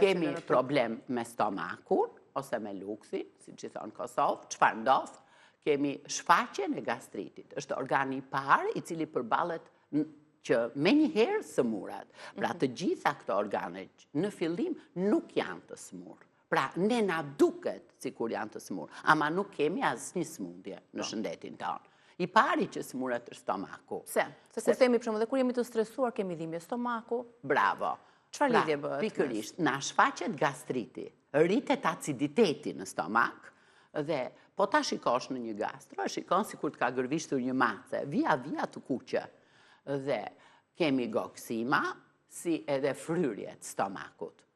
Kemi problem me stomakun, ose me luksin, si që thonë Kosovë, çfarë ndodh? Kemi shfaqjen e gastritit. Është organi i parë i cili përballet që me njëherë sëmurat. Pra të gjitha këto organe në fillim nuk janë të smur. Pra, ne na duket si kur janë të smur, ama nuk kemi asnjë smundje në shëndetin tonë. I pari që smuret është stomaku. Se kur themi për shembull, dhe kur jemi të stresuar kemi dhimbje stomaku. Bravo. Çfarë lidhje bëhet? Pikërisht, na shfaqet gastriti, rritet aciditeti në stomak dhe po ta shikosh në një gastro, shikon si kur të ka gërvishtur një mace, via të kuqe. Dhe kemi goksima, si edhe fryrje të stomakut.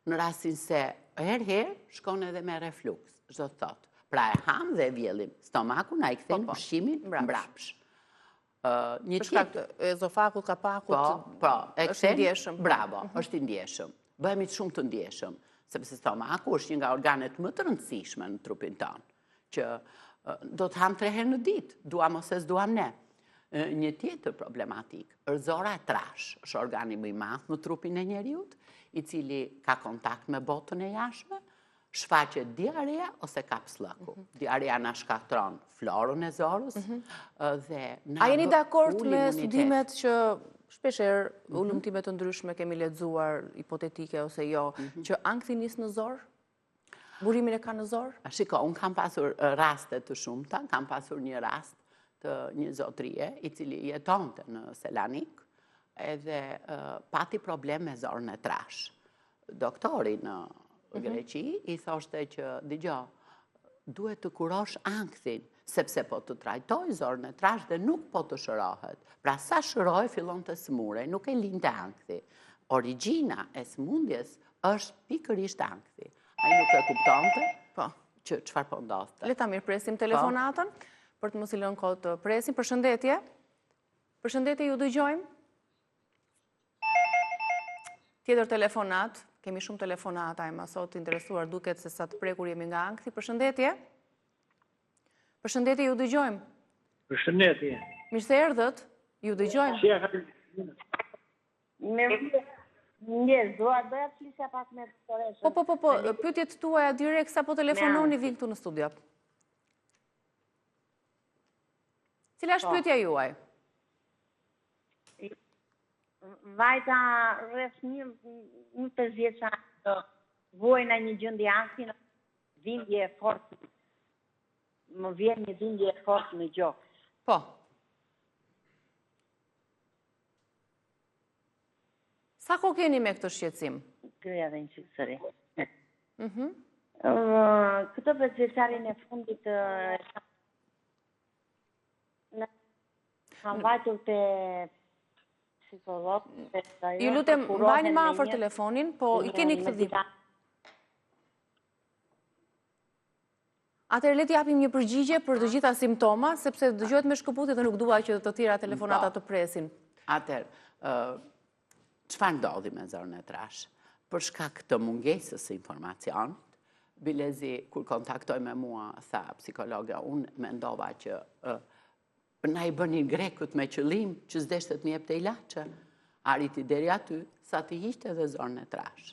Në rastin se herë shkon edhe me refluks, çdo të thotë. Pra e ham dhe e vjellim stomakun, a i kthen ushqimin mbrapsh. Për shkak të ezofakut, kapakut, është i ndjeshëm. Bravo, është i ndjeshëm. Bëhemi shumë të ndjeshëm, sepse stomaku është një nga organet më të rëndësishme në trupin tonë, që do të ham 3 herë në ditë, duam ose s'duam ne. Një tjetër problematik, është zora e trash, është organi më i madh në trupin e njeriut, i cili ka kontakt me botën e jashtme, shfaqet diarea ose kapslëku. Diarea na shkatron florën e zorës dhe na... A jeni dakord me studimet që shpeshherë ulëmtime të ndryshme kemi lexuar, hipotetike ose jo, që ankthi nis në zor? Burimin e ka në zor? Shiko, unë kam pasur raste të shumta, kam pasur një rast të një zotrie i cili jetonte në Selanik edhe pati problem me zorën e trash. Doktori në Greqi i thoshte që dëgjoj, duhet të kurosh ankthin, sepse po të trajtoj zorën e trash dhe nuk po të shërohet. Pra sa shëroj fillon të smurej, nuk e linte ankthi. Origjina e smundjes është pikërisht ankthi. Ai nuk e kuptonte, që çfarë po ndodhte. Le ta mirëpresim telefonatën për të mos i lënë kohë të presim. Përshëndetje. Përshëndetje, ju dëgjojmë. Tjetër telefonat, Kemi shumë telefonata e masot interesuar duket se sa të prekur jemi nga ankthi. Përshëndetje. Përshëndetje, ju dëgjojmë. Përshëndetje. Mirë se erdhët, ju dëgjojmë. Mirë, doja të flisja pak me doktoreshën. Po, pyetjet tuaja direkt sa po telefononi vin këtu në studio. Cila është pyetja juaj? Vajta rreth 25 vjeçar vojna një gjendje ankthi në dhimbje e fortë. Më vjen një dhimbje e fortë në gjokë. Po. Sa ko keni me këtë shqetësim? Kryja dhe një qikë sëri. Këtë 5 vjeçarin e fundit kam vajtur të psikolog. Ju lutem, mbajni më afër telefonin, po i keni këtë dhimbje. Atëherë le të japim një përgjigje për të gjitha simptoma, sepse dëgjohet me shkëputje dhe nuk dua që të tjera telefonata të presin. Atëherë, çfarë ndodhi me zorën e trash? Për shkak të mungesës së informacionit, bilezi kur kontaktoi me mua, tha psikologa, unë mendova që na i bënin grekut me qëllim që s'deshte të jepte ilaçe. Arriti deri aty sa të hiqte edhe zorën e trash.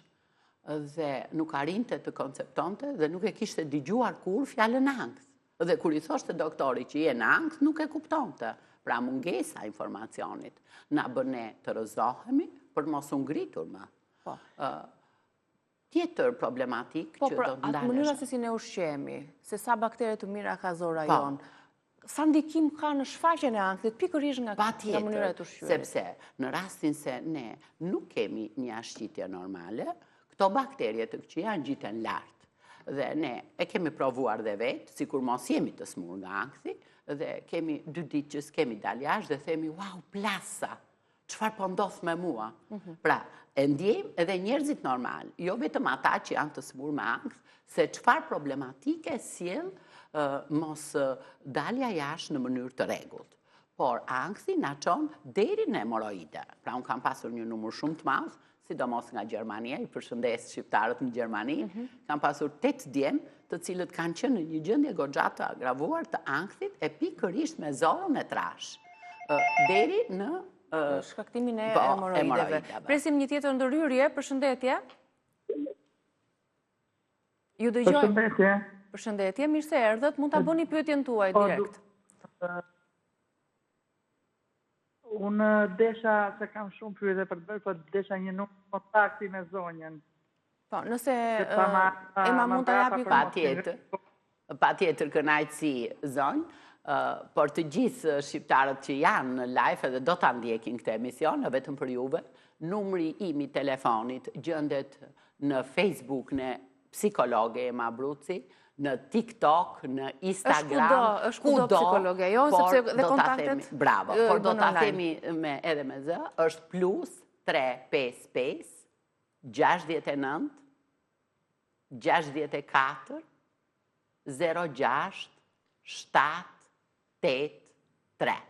Dhe nuk arrinte të konceptonte dhe nuk e kishte dëgjuar kur fjalën ankth. Dhe kur i thoshte doktori që je në ankth, nuk e kuptonte. Pra mungesa e informacionit na bën ne të rrëzohemi për mos u ngritur më. Tjetër problematik që do të ndalesh. Atë mënyra se si ne ushqehemi, se sa baktere të mira ka zora jonë, sa ndikim ka në shfaqjen e ankthit, pikërisht nga mënyra e të ushqyerit. Sepse në rastin se ne nuk kemi një ashqitje normale, këto bakterje të këqija ngjiten lart. Dhe ne e kemi provuar dhe vetë, sikur mos jemi të smur nga ankthi, dhe kemi 2 ditë që s'kemi dalë jashtë dhe themi, wow, plasa, çfarë po ndodh me mua? Pra, e ndjejmë edhe njerëzit normal, jo vetëm ata që janë të smur me ankth, se çfarë problematike sjell mos dalja jashtë në mënyrë të rregullt. Por ankthi na çon deri në hemoroide. Pra, unë kam pasur një numër shumë të madh, sidomos nga Gjermania, i përshëndes shqiptarët në Gjermani, kam pasur 8 djemë të cilët kanë qenë në një gjendje goxha të agravuar të ankthit e pikërisht me zorën e trash. Deri në shkaktimin e hemoroideve. Presim një tjetër ndërhyrje, përshëndetje. Ju dëgjojmë. Përshëndetje. Përshëndetje, mirë se erdhët, mund ta bëni pyetjen tuaj direkt. Unë desha se kam shumë pyetje për të bërë, por desha një numër kontakti me zonjën. Po, nëse Ema mund ta japi patjetër kënaqësi zonjë, por të gjithë shqiptarët që janë në live edhe do ta ndjekin këtë emision, vetëm për juve, numri im i telefonit gjendet në Facebook në psikologe Ema Bruci, në TikTok, në Instagram, është kudo psikologe jonë, sepse dhe kontaktet bravo, por do ta themi edhe me zë, është +355 69 64 06 783.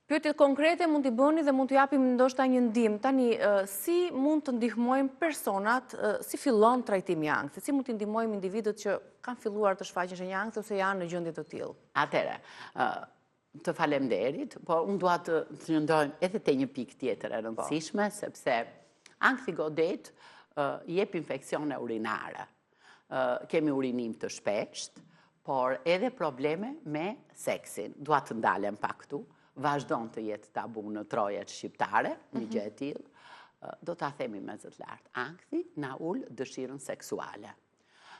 Pyetjet konkrete mund t'i bëni dhe mund t'i japim ndoshta një ndihmë. Tani, si mund të ndihmojmë personat, si fillon trajtimi i ankthit? Si mund t'i ndihmojmë individët që kanë filluar të shfaqen shenja ankthi ose janë në gjendje të tillë? Atëherë, të falemnderit, por unë dua të qëndrojmë edhe te një pikë tjetër e rëndësishme, sepse ankthi godet jep infeksione urinare. Kemi urinim të shpeshtë, por edhe probleme me seksin. Dua të ndalem pak këtu. Vazhdon të jetë tabu në trojet shqiptare, një gjë e tillë, do ta themi me zë të lartë. Ankthi na ul dëshirën seksuale.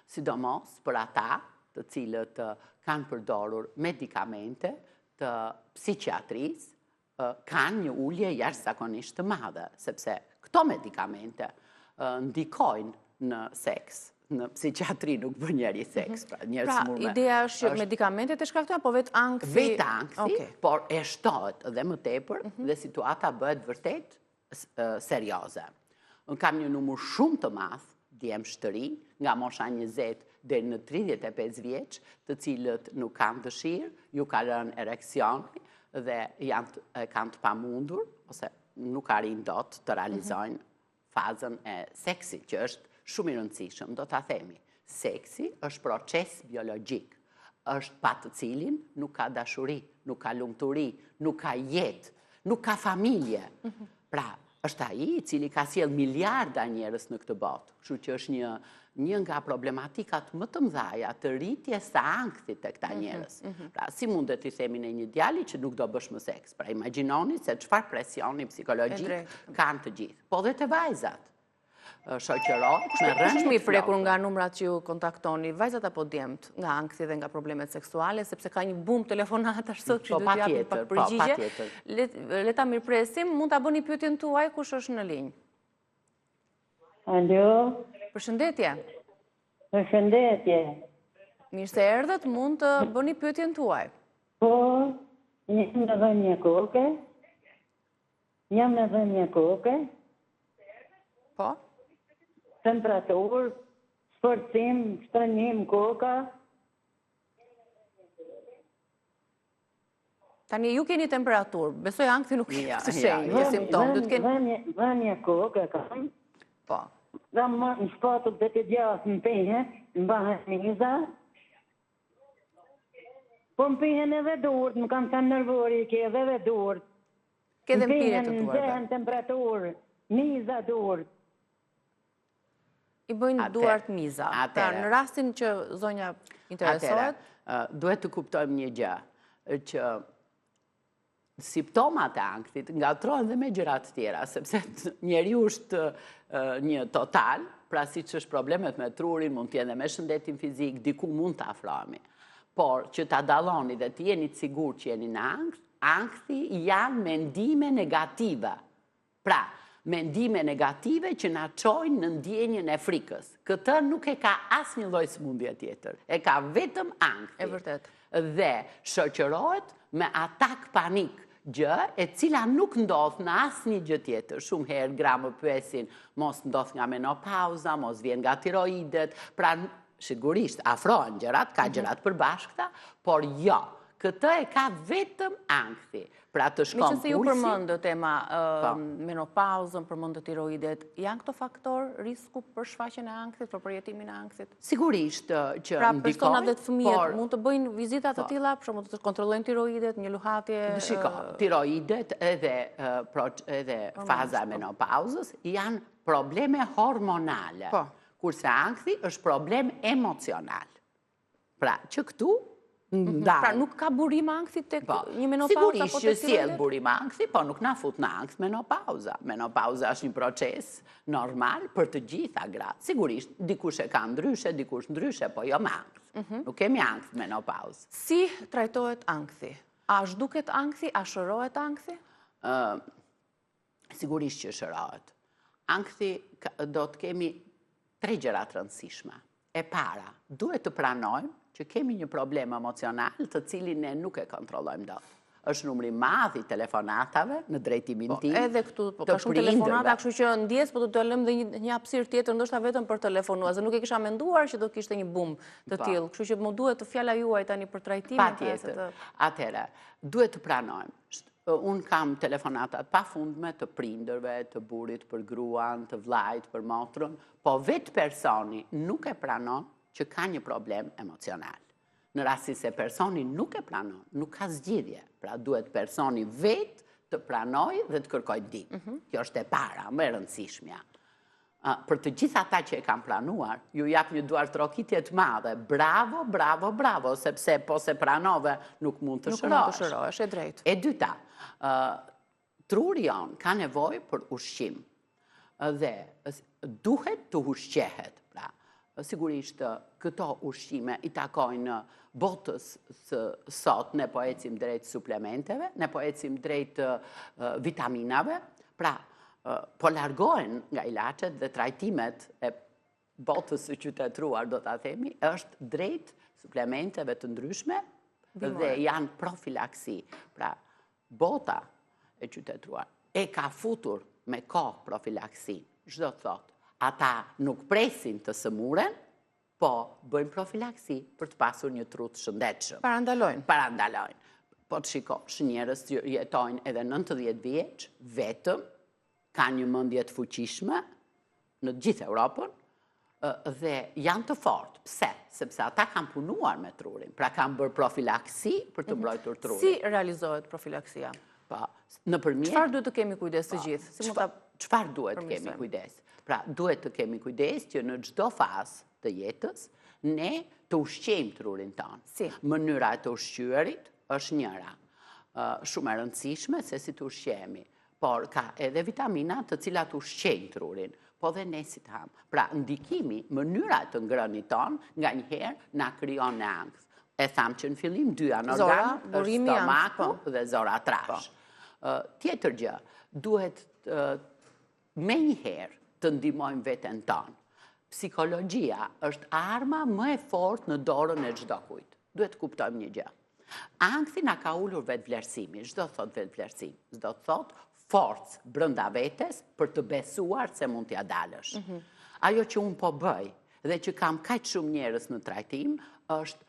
Sidomos për ata të cilët kanë përdorur medikamente të psikiatrisë, kanë një ulje jashtëzakonisht të madhe, sepse këto medikamente ndikojnë në seks. Në psikiatri nuk bën njeri seks. Pra, ideja është që medikamentet e shkaktojnë, apo vetë ankthi? Vetë ankthi, por e shtohet dhe më tepër dhe situata bëhet vërtet serioze. Unë kam një numër shumë të madh djemë shtëri, nga mosha 20 deri në 35 vjeç, të cilët nuk kanë dëshirë, ju ka lënë ereksioni dhe kanë të pamundur, ose nuk arrin dot të realizojnë fazën e seksit, që është shumë i rëndësishëm. Do ta themi, seksi është proces biologjik, është pa të cilin nuk ka dashuri, nuk ka lumturi, nuk ka jetë, nuk ka familje. Pra, është ai i cili ka sjell miliarda njerëz në këtë botë. Kështu që është një nga problematikat më të mëdha të rritjes së ankthit tek këta njerëz. Pra, si mundet i themi në një djali që nuk do bësh më seks? Pra, imagjinoni se çfarë presioni psikologjik kanë të gjithë. Po dhe të vajzat. Shoqërohet me rënë. Është më i frekur nga numrat që ju kontaktoni, vajzat apo djemt, nga ankthi dhe nga problemet seksuale, sepse ka një bum telefonatash sot që do t'ju japim pak përgjigje. Le ta mirpresim, mund ta bëni pyetjen tuaj, kush është në linjë? Alo. Përshëndetje. Përshëndetje. Mirë se erdhët, mund të bëni pyetjen tuaj. Po, jam në dhënje koke. Po? Temperaturë, sportim, shtrëngim koka. Tani ju keni temperaturë, besoj ankthi nuk është të shenjë, një simptom. Dhënje koke kam. Po. Dhe më në shpatut dhe të gjasë në pehe, në bahet miza. Po më pihen edhe durët, më kam thënë nervori, ke edhe durët. Ke dhe mpire të tuarve. Më pihen në temperaturë, miza durët. I bëjnë duart miza. Në rastin që zonja interesohet. Duhet të kuptojmë një gjë, që simptomat e ankthit ngatrohen dhe me gjëra të tjera, sepse njeriu është një total, pra siç është problemet me trurin, mund të jenë me shëndetin fizik, diku mund të afrohemi. Por që ta dalloni dhe të jeni të sigurt që jeni në ankthi janë mendime negative. Pra, mendime negative që na çojnë në ndjenjen e frikës. Këtë nuk e ka asnjë lloj sëmundje tjetër. E ka vetëm ankthi. E vërtet. Dhe shoqërohet me atak panik, gjë e cila nuk ndodh në asnjë gjë tjetër. Shumë herë gra më pyesin, mos ndodh nga menopauza, mos vjen nga tiroidet, pra sigurisht afrohen gjërat, ka gjërat përbashkëta, por jo. Këtë e ka vetëm ankthi. Pra të shkon pulsi. Me që se ju përmendë tema menopauzën, përmendë tiroidet, janë këto faktor risku për shfaqjen e ankthit, për përjetimin e ankthit? Sigurisht që ndikojnë. Pra personat dhe të fëmijët mund të bëjnë vizita të tilla, për shembull të kontrollojnë tiroidet, një luhatje. Shiko, tiroidet edhe faza e menopauzës janë probleme hormonale. Kurse ankthi është problem emocional. Pra që këtu pra nuk ka burim ankthi tek një menopauza apo tek tiroidet? Sigurisht që sjell burim ankthi, po nuk na fut në ankth menopauza. Menopauza është një proces normal për të gjitha gratë. Sigurisht, dikush e ka ndryshe, dikush ndryshe, po jo me ankth. Nuk kemi ankth menopauzë. Si trajtohet ankthi? A zhduket ankthi? A shërohet ankthi? Sigurisht që shërohet. Ankthi do të kemi 3 gjëra të rëndësishme. E para, duhet të pranojmë që kemi një problem emocional të cilin ne nuk e kontrollojmë dot. Është numri i madh i telefonatave në drejtimin tim. Edhe këtu ka shumë telefonata, kështu që ndjes po do të lëm dhe një hapësirë tjetër, ndoshta vetëm për telefonuar, se nuk e kisha menduar që do kishte një bum të tillë. Kështu që më duhet të fjala juaj tani për trajtimin. Patjetër. Atëherë, duhet të pranojmë. Unë kam telefonatat pafundme të prindërve, të burrit për gruan, të vllajt për motrën, po vetë personi nuk e pranon që ka një problem emocional. Në rasti se personi nuk e pranon, nuk ka zgjidhje. Pra duhet personi vetë të pranoj dhe të kërkoj ndihmë. Kjo është e para, më e rëndësishmja. Për të gjithë ata që e kanë pranuar, ju jap një duartrokitje të madhe. Bravo, bravo, bravo, sepse po se pranove nuk mund të shërosh. Nuk mund të shërosh, e drejtë. E dyta, truri jon ka nevojë për ushqim. Dhe duhet të ushqehet. Sigurisht këto ushqime i takojnë botës sot, ne po ecim drejt suplementeve, ne po ecim drejt vitaminave, pra po largohen nga ilaçet dhe trajtimet e botës së qytetëruar, do ta themi, është drejt suplementeve të ndryshme dhe janë profilaksi. Pra bota e qytetëruar e ka futur me kohë profilaksi, çdo thotë. Ata nuk presin të sëmuren, po bëjnë profilaksi për të pasur një tru të shëndetshëm. Parandalojnë. Po të shikosh njerëz që jetojnë edhe 90 vjeç, vetëm, kanë një mendje të fuqishme, në gjithë Europën dhe janë të fortë. Pse? Sepse ata kanë punuar me trurin, pra kanë bërë profilaksi për të mbrojtur trurin. Si realizohet profilaksia? Çfarë duhet të kemi kujdes të gjithë? Çfarë duhet të kemi kujdes? Pra, duhet të kemi kujdes që në çdo fazë të jetës, ne të ushqejmë trurin tonë. Si? Mënyra e të ushqyerit është njëra. Shumë e rëndësishme se si të ushqehemi, por ka edhe vitamina të cilat ushqejnë trurin, po dhe ne si të hamë. Pra, ndikimi, mënyra të ngrënit tonë, nga njëherë na krijon në ankth. E thamë që në fillim dy janë organë, është stomaku dhe zora trash. Tjetër gjë, duhet me njëherë të ndihmojmë veten tonë. Psikologjia është arma më e fortë në dorën e çdo kujt. Duhet të kuptojmë një gjë. Ankthi na ka ulur vetvlerësimi, çdo thot vetvlerësim, çdo thot forcë brenda vetes për të besuar se mund t'ja dalësh. Ajo që unë po bëj dhe që kam kaq shumë njerëz në trajtim është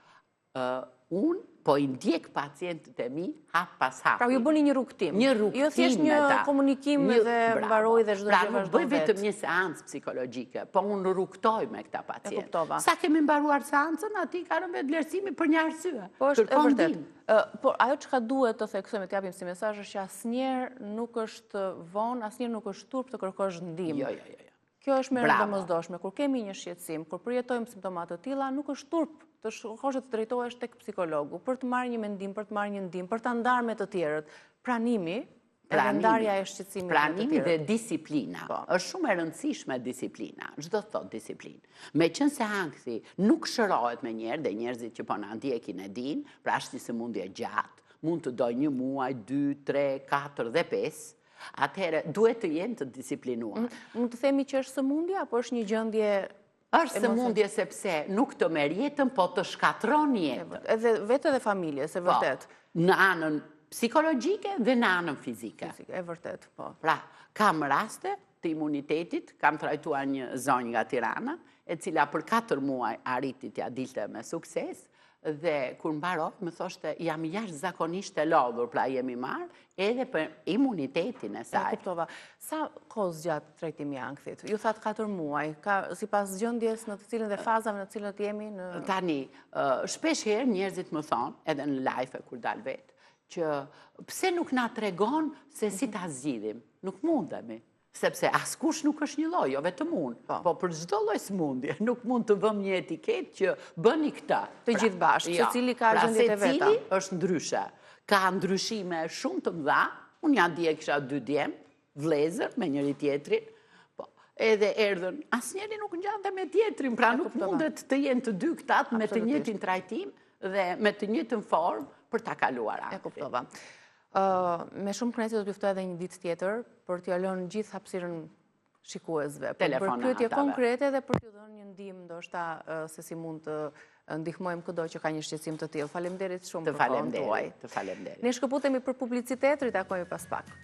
unë po i ndjek pacientët e mi hap pas hapi. Pra ju bëni një rrugtim. Një rrugtim. Jo thjesht një komunikim dhe mbaroj dhe çdo gjë vazhdon. Pra nuk bëj vetëm një seancë psikologjike, po unë rrugtoj me këta pacientë. E kuptova. Sa kemi mbaruar seancën, aty ka rënë vetvlerësimi për një arsye. Po është e vërtet. Por ajo çka duhet të theksojmë, të japim si mesazh është që asnjëherë nuk është vonë, asnjëherë nuk është turp të kërkosh ndihmë. Jo. Kjo është merë domosdoshme. Kur kemi një shqetësim, kur përjetojmë simptoma të tilla, nuk është turp të shkosh të drejtohesh tek psikologu për të marrë një mendim, për të marrë një ndihmë, për ta ndarë me të tjerët. Pranimi, edhe ndarja e shqetësimit. Pranimi dhe disiplina. Është shumë e rëndësishme disiplina. Çdo thot disiplinë. Meqense ankthi nuk shërohet me njerë dhe njerëzit që po na ndjekin e dinë, pra është një sëmundje gjatë, mund të dojë 1 muaj, 2, 3, 4 dhe 5. Atëherë duhet të jenë të disiplinuar. Mund të themi që është sëmundje apo është një gjendje? Është sëmundje sepse nuk të merr jetën, po të shkatron jetën. Edhe vetë dhe familjes, e vërtet. Në anën psikologjike dhe në anën fizike. E vërtet, po. Pra, kam raste të imunitetit, kam trajtuar një zonjë nga Tirana, e cila për 4 muaj arriti t'ja dilte me sukses, dhe kur mbaroi më thoshte jam jashtëzakonisht e lodhur, pra jemi marrë edhe për imunitetin e saj. E kuptova. Sa kohë zgjat trajtimi i ankthit? Ju thatë 4 muaj. Ka sipas gjendjes në të cilën dhe fazave në të cilat jemi në tani, shpesh herë njerëzit më thonë, edhe në live kur dal vet, që pse nuk na tregon se si ta zgjidhim? Nuk mundemi. Sepse askush nuk është një lloj, jo vetëm unë. Po për çdo lloj sëmundje nuk mund të vëmë një etiketë që bëni këtë. Të gjithë bashkë, secili ka gjendjet e veta. Secili është ndryshe. Ka ndryshime shumë të mëdha. Unë ja di e kisha 2 djem, vëllezër me njëri tjetrin. Po, edhe erdhën, asnjëri nuk ngjante me tjetrin, pra nuk mundet të jenë të dy këtat me të njëjtin trajtim dhe me të njëjtën formë për ta kaluar ankthit. E kuptova. Me shumë kënaqësi do të juftoj edhe një ditë tjetër për t'ju lënë gjithë hapësirën shikuesve, për pyetje konkrete dhe për t'ju dhënë një ndihmë ndoshta se si mund të ndihmojmë kudo që ka një shqetësim të tillë. Faleminderit shumë për kohën tuaj. Të faleminderit. Ne shkëputemi për publicitet, ritakojmë pas pak.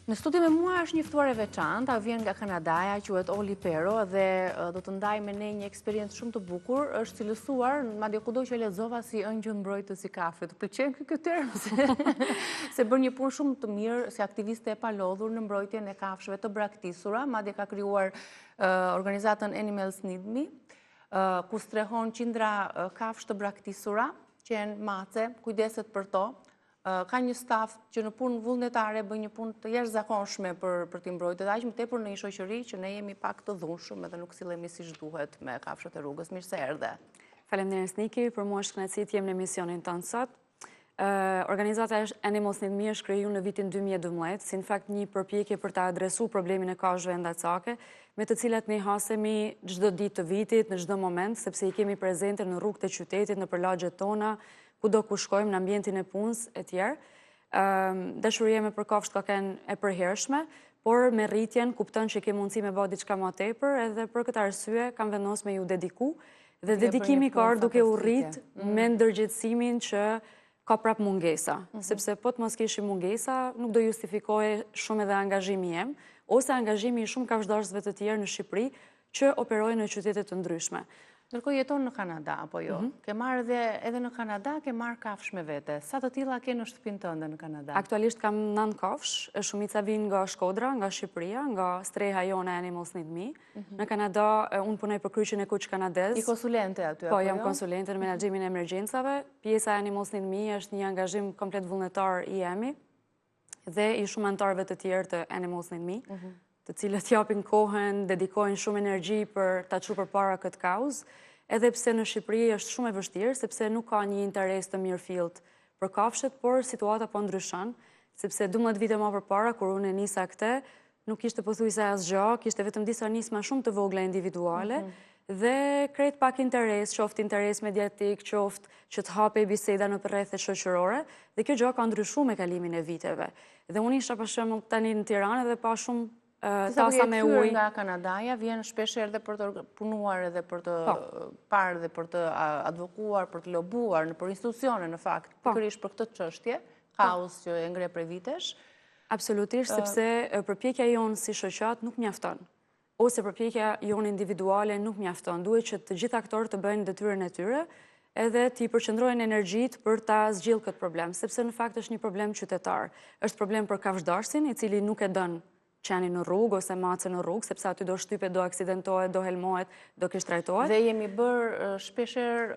Në studi me mua është një ftuar e veçantë, vjen nga Kanadaja, quhet Oli Pero dhe do të ndaj me ne një eksperiencë shumë të bukur. Është cilësuar, madje kudo që lexova, si ëngjël mbrojtës i kafet. Pëlqen ky term se bën një punë shumë të mirë si aktiviste e palodhur në mbrojtjen e kafshëve të braktisura, madje ka krijuar organizatën Animals Need Me, ku strehon qindra kafshë të braktisura, që janë mace, kujdeset për to. Ka një staf që në punë vullnetare bën një punë të jashtëzakonshme për t'i mbrojtur, aq më tepër në një shoqëri që ne jemi pak të dhunshëm edhe nuk sillemi siç duhet me kafshët e rrugës. Mirë se erdhe. Faleminderit Niki, për mua është kënaqësi të jem në emisionin tonë sot. Organizata Animals Need Me është krijuar në vitin 2012, si në fakt një përpjekje për ta adresuar problemin e kafshëve ndacake, me të cilat ne hasemi çdo ditë të vitit, në çdo moment, sepse i kemi prezente në rrugët e qytetit, në përlagjet tona, kudo ku shkojmë në ambientin e punës e tjerë. Dashuria ime për kafshët ka qenë e përhershme, por me rritjen kupton që ke mundësi me bë diçka më tepër, edhe për këtë arsye kam vendosur me ju dediku, dhe dedikimi ka ardhur duke u rrit me ndërgjegjësimin që ka prap mungesa, sepse po të mos kishim mungesa, nuk do justifikohej shumë edhe angazhimi im, ose angazhimi i shumë kafshëdorësve të tjerë në Shqipëri që operojnë në qytete të ndryshme. Ndërkohë jeton në Kanada, apo jo? Ke marrë edhe në Kanada, ke marrë kafsh me vete. Sa të tilla ke në shtëpinë tënde në Kanada? Aktualisht kam 9 kafsh, shumica vinë nga Shkodra, nga Shqipëria, nga streha jone Animals Need Me. Në Kanada, unë punoj për kryqin e kuq kanadez. I konsulente aty, Po, jam konsulente në menaxhimin e emergjencave. Pjesa e Animals Need Me është një angazhim komplet vullnetar i jemi dhe i shumë anëtarëve të tjerë të Animals Need Me, të cilët japin kohën, dedikojnë shumë energji për ta çuar përpara këtë kauzë, edhe pse në Shqipëri është shumë e vështirë, sepse nuk ka një interes të mirëfillt për kafshët, por situata po ndryshon, sepse 12 vite më përpara, kur unë nisa këtë, nuk ishte pothuajse asgjë, kishte vetëm disa nisma shumë të vogla individuale, dhe krejt pak interes, qoftë interes mediatik, qoftë që të hape biseda në rrethet shoqërore, dhe kjo gjë ka ndryshuar me kalimin e viteve. Dhe unë isha për shembull tani në Tiranë dhe pa shumë tasa me ujë. Nga Kanadaja vjen shpesh edhe për të punuar edhe për të parë dhe për të advokuar, për të lobuar në për institucione në fakt, pikërisht për këtë çështje, kaos që e ngre prej vitesh. Absolutisht, sepse përpjekja jonë si shoqat nuk mjafton, ose përpjekja jonë individuale nuk mjafton. Duhet që të gjithë aktorët të bëjnë detyrën e tyre, edhe t'i përqendrojnë energjit për ta zgjidhur këtë problem, sepse në fakt është një problem qytetar. Është problem për kafshdarsin, i cili nuk e don qeni në rrugë ose macë në rrugë, sepse aty do shtypet, do aksidentohet, do helmohet, do kesh trajtohet. Dhe jemi bërë shpesher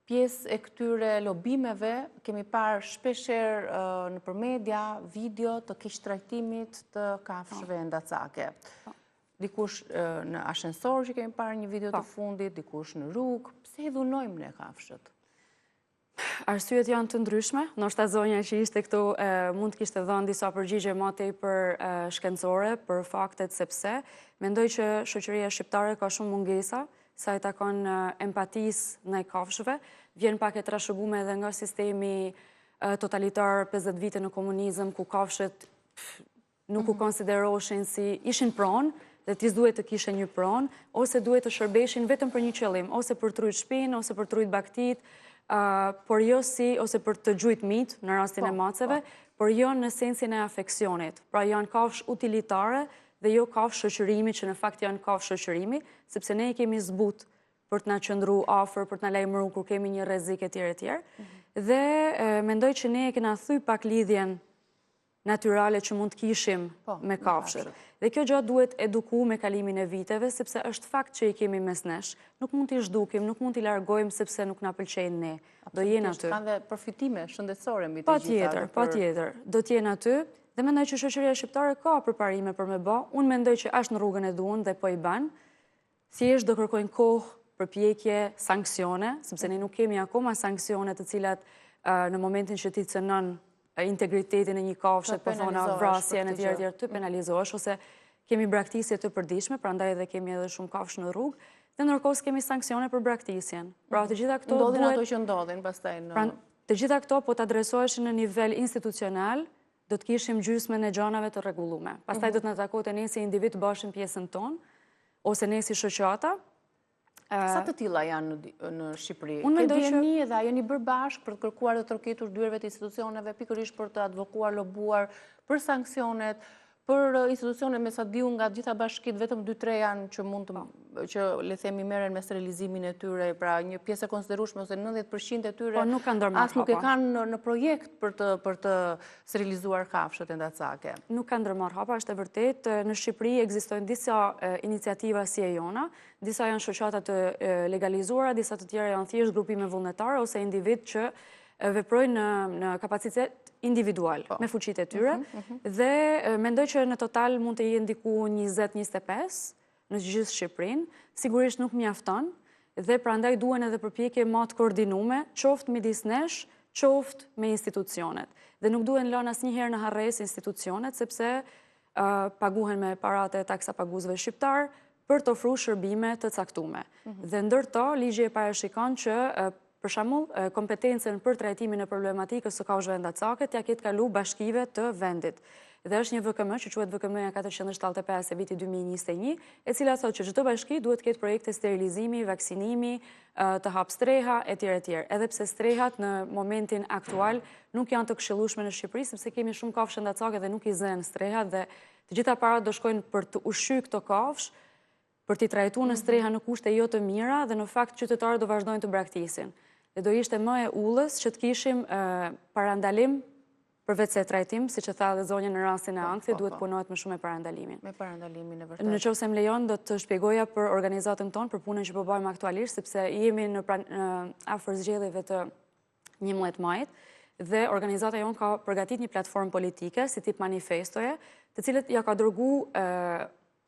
pjesë e këtyre lobimeve, kemi parë shpesher në për media, video të keq trajtimit të kafshëve ndacake. Dikush në ashensor që kemi parë një video të fundit, dikush në rrugë, pse i dhunojmë ne kafshët? Arsyet janë të ndryshme, ndoshta zonja që ishte këtu mund të kishte dhënë disa përgjigje më tepër shkencore për faktet, sepse mendoj që shoqëria shqiptare ka shumë mungesa sa i takon empatisë ndaj kafshëve, vjen pak e trashëguar edhe nga sistemi totalitar 50 vite në komunizëm, ku kafshët nuk u konsideroshin si ishin pronë, dhe ti duhet të kishe një pronë, ose duhet të shërbeshin vetëm për një qëllim, ose për trujt shpinë, ose për trujt baktit, por jo si, ose për të gjujt mit në rastin e maceve, por jo në sensin e afeksionit. Pra janë kafsh utilitare dhe jo kafsh shoqërimi, që në fakt janë kafsh shoqërimi, sepse ne i kemi zbut për të na qëndru afër, për të na lajmëruar kur kemi një rrezik etj. Dhe mendoj që ne e kena thy pak lidhjen natyrale që mund të kishim me kafshët. Dhe kjo gjë duhet eduku me kalimin e viteve, sepse është fakt që i kemi mes nesh. Nuk mund t'i zhdukim, nuk mund t'i largojmë sepse nuk na pëlqejnë ne. Do jenë aty. Kanë dhe përfitime shëndetësore mbi të gjitha. Patjetër, do t'jenë aty. Dhe mendoj që shoqëria shqiptare ka përparime për me bë. Unë mendoj që është në rrugën e duhur dhe po i bën. Thjesht do kërkojnë kohë, përpjekje, sanksione, sepse ne nuk kemi akoma sanksione të cilat në momentin që ti cënon integritetin e një kafshe, po thona vrasje në tjerë të penalizohesh, ose kemi braktisje të përditshme, prandaj edhe kemi edhe shumë kafsh në rrugë, dhe ndërkohë kemi sanksione për braktisjen. Pra të gjitha këto ndodhin ato që ndodhin pastaj në të gjitha këto po të adresoheshin në nivel institucional, do të kishim gjysmën e gjanave të rregulluara. Pastaj do të na takote ne si individ të bashim pjesën tonë, ose ne si shoqata. Sa të tilla janë në Shqipëri? Unë mendoj që edhe a jeni bërë bashkë për të kërkuar dhe trokitur dyerve të institucioneve, pikërisht për të advokuar, lobuar për sanksionet, për institucionet me sa diu nga gjitha bashkit, vetëm 2-3 janë që mund të që le themi merren me sterilizimin e tyre, pra një pjesë e konsiderueshme ose 90% e tyre as nuk e kanë në projekt për të sterilizuar kafshët e ndacake. Nuk kanë ndërmarrë hapa, është e vërtet. Në Shqipëri ekzistojnë disa iniciativa si e jona, disa janë shoqata të legalizuara, disa të tjera janë thjesht grupime vullnetare ose individ që veprojnë në kapacitet individual, me fuqitë e tyre, dhe mendoj që në total mund të jenë diku 20-25 në gjithë Shqipërinë, sigurisht nuk mjafton, dhe prandaj duhen edhe përpjekje më të koordinume, qoftë midis nesh, qoftë me institucionet. Dhe nuk duhen lënë asnjëherë në harres institucionet, sepse paguhen me paratë e taksapaguesve shqiptar për të ofruar shërbime të caktuara. Dhe ndërto, ligji e parashikon që për shembull, kompetencën për trajtimin e problematikës së kafshëve ndacake t'ia ketë kalu bashkive të vendit. Dhe është një VKM që quhet VKM-ja 475 e vitit 2021, e cila thotë që çdo bashki duhet të ketë projekte sterilizimi, vaksinimi, të hap streha etj. Edhe pse strehat në momentin aktual nuk janë të këshillueshme në Shqipëri, sepse kemi shumë kafshë ndacake dhe nuk i zën strehat, dhe të gjitha parat do shkojnë për të ushqyer këto kafshë për t'i trajtuar në streha në kushte jo të mira dhe në fakt qytetarët do vazhdojnë të braktisin. Dhe do ishte më e ullës që të kishim parandalim përveç se trajtim, si që tha dhe zonja në rastin e Ankthit, duhet punohet më shumë me parandalimin. Me parandalimin e vërtet. Në qoftë se më lejon, do të shpjegoja për organizatën tonë, për punën që po bëjmë aktualisht, sepse jemi në afër zgjedhjeve të 11 majit, dhe organizata jonë ka përgatit një platformë politike, si tip manifestoje, të cilët ja ka dërgu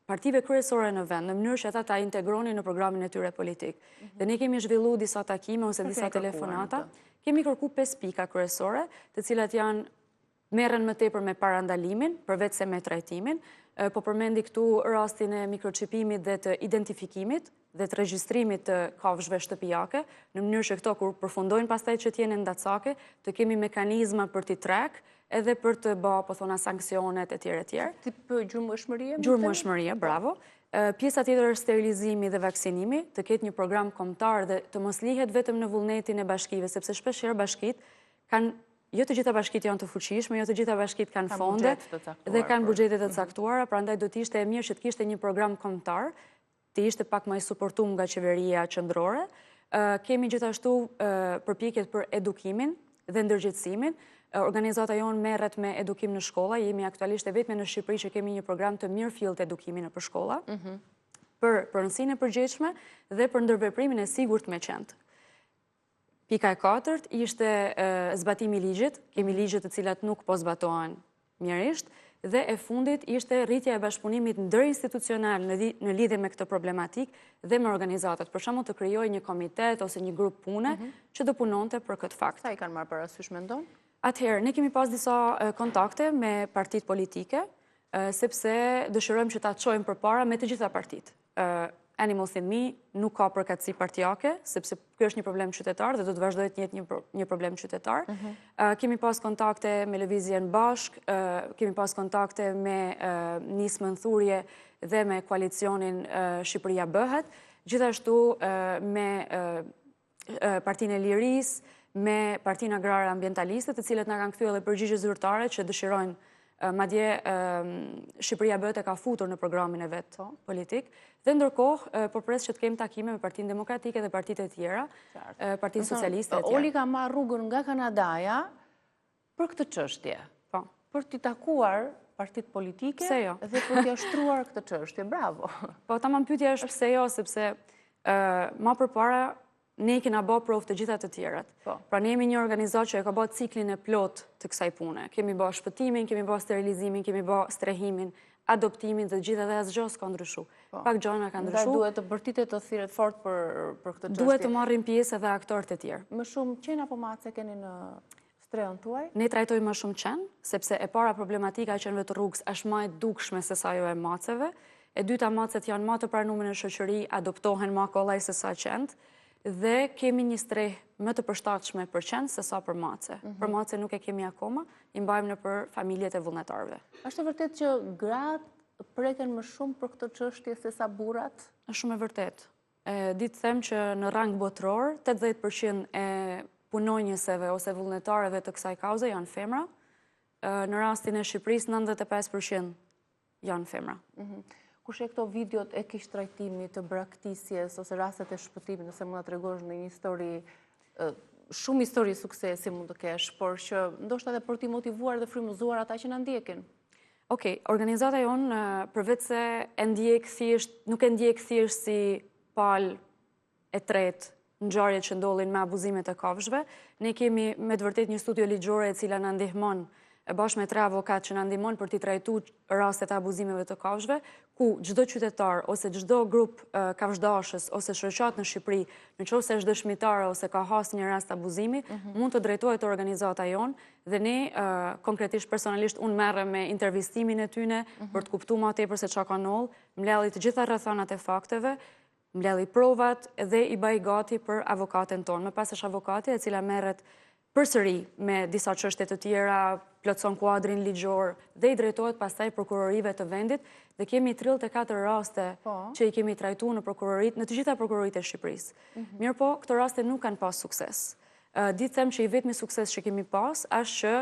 partive kryesore në vend, në mënyrë që ata ta integronin në programin e tyre politik. Dhe ne kemi zhvillu disa takime ose disa telefonata, kemi kërku 5 pika kryesore, të cilat janë merren më tepër me parandalimin, përveç se me trajtimin, po përmendi këtu rastin e mikroçipimit dhe të identifikimit dhe të regjistrimit të kafshëve shtëpiake, në mënyrë që këto kur përfundojnë pastaj që t'jene ndacake, të kemi mekanizma për t'i trek, edhe për të bë, po thona, sanksionet e tjere tjerë. Tip gjurmëshmërie? Gjurmëshmërie, bravo. Pjesa tjetër është sterilizimi dhe vaksinimi, të ketë një program kombëtar dhe të mos lihet vetëm në vullnetin e bashkive, sepse shpeshherë bashkit kanë, jo të gjitha bashkit janë të fuqishme, jo të gjitha bashkit kanë fonde dhe kanë buxhete të caktuara, prandaj do të ishte e mirë që të kishte një program kombëtar, të ishte pak më i suportuar nga qeveria qendrore. Kemi gjithashtu përpjekjet për edukimin dhe ndërgjegjësimin. Organizata jonë merret me edukim në shkolla, jemi aktualisht e vetme në Shqipëri që kemi një program të mirëfillt edukimi nëpër shkolla, për rëndësinë e përgjithshme dhe për ndërveprimin e sigurt me qend. Pika e 4 ishte zbatimi i ligjit, kemi ligje të cilat nuk po zbatohen mjerisht, dhe e fundit ishte rritja e bashkëpunimit ndërinstitucional në lidhje me këtë problematik dhe me organizatat. Për shembull të krijojë një komitet ose një grup pune që do punonte për këtë fakt. Sa i kanë marrë parasysh mendon? Atëherë, ne kemi pas disa kontakte me partitë politike, sepse dëshirojmë që ta çojmë përpara me të gjitha partitë. Animals in Me nuk ka përkatësi partijake, sepse kjo është një problem qytetar dhe do të vazhdojë të jetë një problem qytetar. Kemi pas kontakte me Lëvizjen Bashk, kemi pas kontakte me nismën thurje dhe me koalicionin Shqipëria Bëhet, gjithashtu me Partinë e Lirisë, me Partinë Agrare Ambientaliste, të cilët na kanë kthyer edhe përgjigje zyrtare që dëshirojnë madje Shqipëria Bëhet e ka futur në programin e vet politik, dhe ndërkohë po pres që të kemi takime me Partinë Demokratike dhe partitë e tjera, Partinë Socialiste e tjera. Oli ka marrë rrugën nga Kanadaja për këtë çështje. Po. Për t'i takuar partitë politike dhe për t'i ashtruar këtë çështje. Bravo. Po, tamam pyetja është pse jo, sepse më përpara ne kena bë provë të gjitha të tjerat. Pra ne jemi një organizatë që e ka bë ciklin e plot të kësaj pune. Kemi bë shpëtimin, kemi bë sterilizimin, kemi bë strehimin, adoptimin dhe gjitha dhe asgjë s'ka ndryshuar. Pak gjëra kanë ndryshuar. Ndaj duhet të bërtitet të thirret fort për këtë çështje. Duhet të marrin pjesë edhe aktorët e tjerë. Më shumë qen apo mace keni në strehën tuaj? Ne trajtojmë më shumë qen, sepse e para problematika e qenëve të rrugës është më e dukshme se sa ajo e maceve. E dyta, macet janë më të pranuar në shoqëri, adoptohen më kollaj se sa qent. Dhe kemi një streh më të përshtatshme për qenë se sa për mace. Për mace nuk e kemi akoma, i mbajmë në për familjet e vullnetarëve. Është e vërtet që gratë preken më shumë për këtë çështje se sa burrat? Është shumë e vërtet. Ditë them që në rang botror, 80% e punonjëseve ose vullnetarëve të kësaj kauze janë femra. Në rastin e Shqipërisë, 95% janë femra. Kush e këto videot e kish trajtimi të braktisjes ose rastet e shpëtimit, nëse mund ta tregosh në një histori, shumë histori suksesi mund të kesh, por që ndoshta edhe për t'i motivuar dhe frymëzuar ata që na ndjekin. Okej, organizata jonë përveç se nuk e ndjek thjesht si palë e tretë ngjarjet që ndodhin me abuzimet e kafshëve, ne kemi me të vërtetë një studio ligjore e cila na ndihmon bashkë me 3 avokat që na ndihmojnë për t'i trajtuar rastet e abuzimeve të kafshëve, ku çdo qytetar ose çdo grup kafshdashës ose shoqat në Shqipëri, nëse është dëshmitare ose ka hasur një rast abuzimi, mund të drejtohet te organizata jonë dhe ne konkretisht personalisht unë merrem me intervistimin e tyne për të kuptuar më tepër se çka ka ndodhur, mbledhi të gjitha rrethanat e fakteve, mbledhi provat dhe i bëj gati për avokaten tonë. Më pas është avokati e cila merret përsëri me disa çështje të tjera, plotson kuadrin ligjor dhe i drejtohet pastaj prokurorive të vendit dhe kemi 34 raste që i kemi trajtuar në prokurorit, në të gjitha prokuroritë e Shqipërisë. Mirë po, këto raste nuk kanë pas sukses. Ditë them që i vetmi sukses që kemi pas është që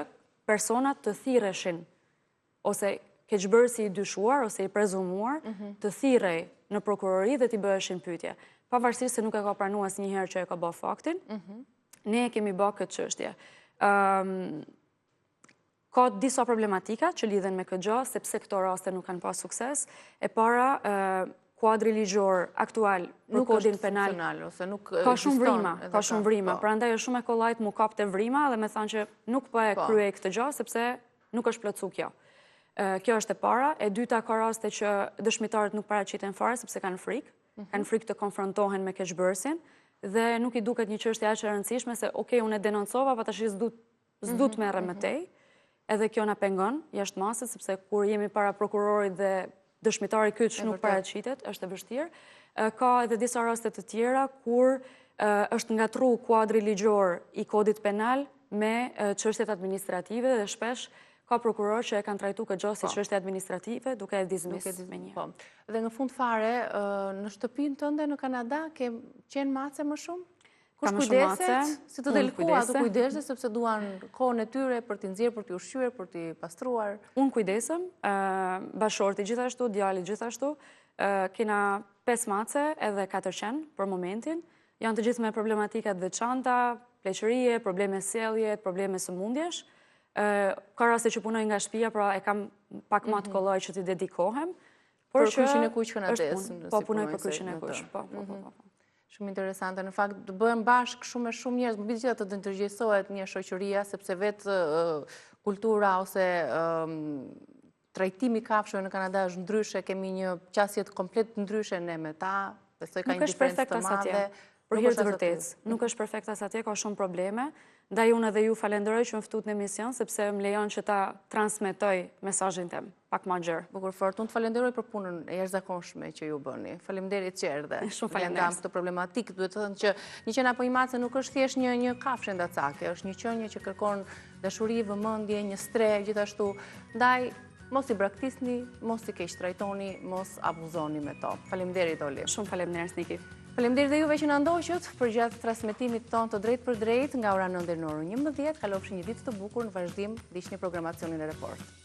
personat të thirreshin ose keqbërësi i dyshuar ose i prezumuar të thirrej në prokurori dhe t'i bëheshin pyetje. Pavarësisht se nuk e ka pranuar asnjëherë që e ka bërë faktin, ne kemi bërë këtë çështje. Ka disa problematika që lidhen me këtë gjë, sepse këto raste nuk kanë pas sukses. E para, kuadri ligjor aktual për kodin penal ka shumë vrima, prandaj është shumë e kollajt mu kapte vrima dhe me thanë që nuk po e kryej këtë gjë sepse nuk është plotsu kjo. Kjo është e para. E dyta, ka raste që dëshmitarët nuk paraqiten fare sepse kanë frikë të konfrontohen me keqbërësin dhe nuk i duket një çështje aq e rëndësishme se okej, unë e denoncova, pa tash s'du të merrem me tej. Edhe kjo na pengon jashtë masës sepse kur jemi para prokurorit dhe dëshmitari kyç nuk paraqitet, është e vështirë. Ka edhe disa raste të tjera kur është ngatruar kuadri ligjor i kodit penal me çështjet administrative dhe shpesh ka prokurorë që e kanë trajtuar këtë gjë si çështje administrative duke e dismis me një. Dhe në fund fare, në shtëpinë tënde në Kanada ke qenë mace më shumë? Kush kujdeset, si të delkua të kujdeset, sepse duan kohën e tyre për t'i nxjerrë, për t'i ushqyer, për t'i pastruar? Unë kujdesem, bashorti gjithashtu, djali gjithashtu, kena 5 mace edhe 4 qenë për momentin, janë të gjithë me problematikat veçanta, pleqërie, probleme sjellje, probleme sëmundjesh. Ka raste që punoj nga shtëpia, pra e kam pak më të kollaj që t'i dedikohem. Për kryqin e kuq kanades. Po, punoj për kryqin e kuq, po. Shumë interesante. Në fakt, bëhen bashkë shumë e shumë njerëz, mbi të gjitha të ndërgjegjësohet një shoqëria, sepse vetë kultura ose trajtimi i kafshëve në Kanada është ndryshe, kemi një qasje komplet ndryshe ne me ta, besoj ka një diferencë të madhe. Për hir të vërtetës, nuk është perfekt as atje, ka shumë probleme. Ndaj unë edhe ju falenderoj që më ftut në emision, sepse më lejon që ta transmetoj mesazhin tim pak më gjerë. Bukur fort, unë të falenderoj për punën e jashtëzakonshme që ju bëni. Faleminderit që erdhe. Shumë faleminderit. Këtë problematik, duhet të thënë që një qen apo një mace nuk është thjesht një kafshë ndacake, është një qenie që kërkon dashuri, vëmendje, një streh gjithashtu. Ndaj mos i braktisni, mos i keq trajtoni, mos abuzoni me to. Faleminderit Oli. Shumë faleminderit Niki. Faleminderit dhe juve që na ndoqët për gjatë transmetimit tonë të drejt për drejt nga ora 9 deri në orën 11. Kalofshi një ditë të bukur, në vazhdim ndiqni programacionin e Report.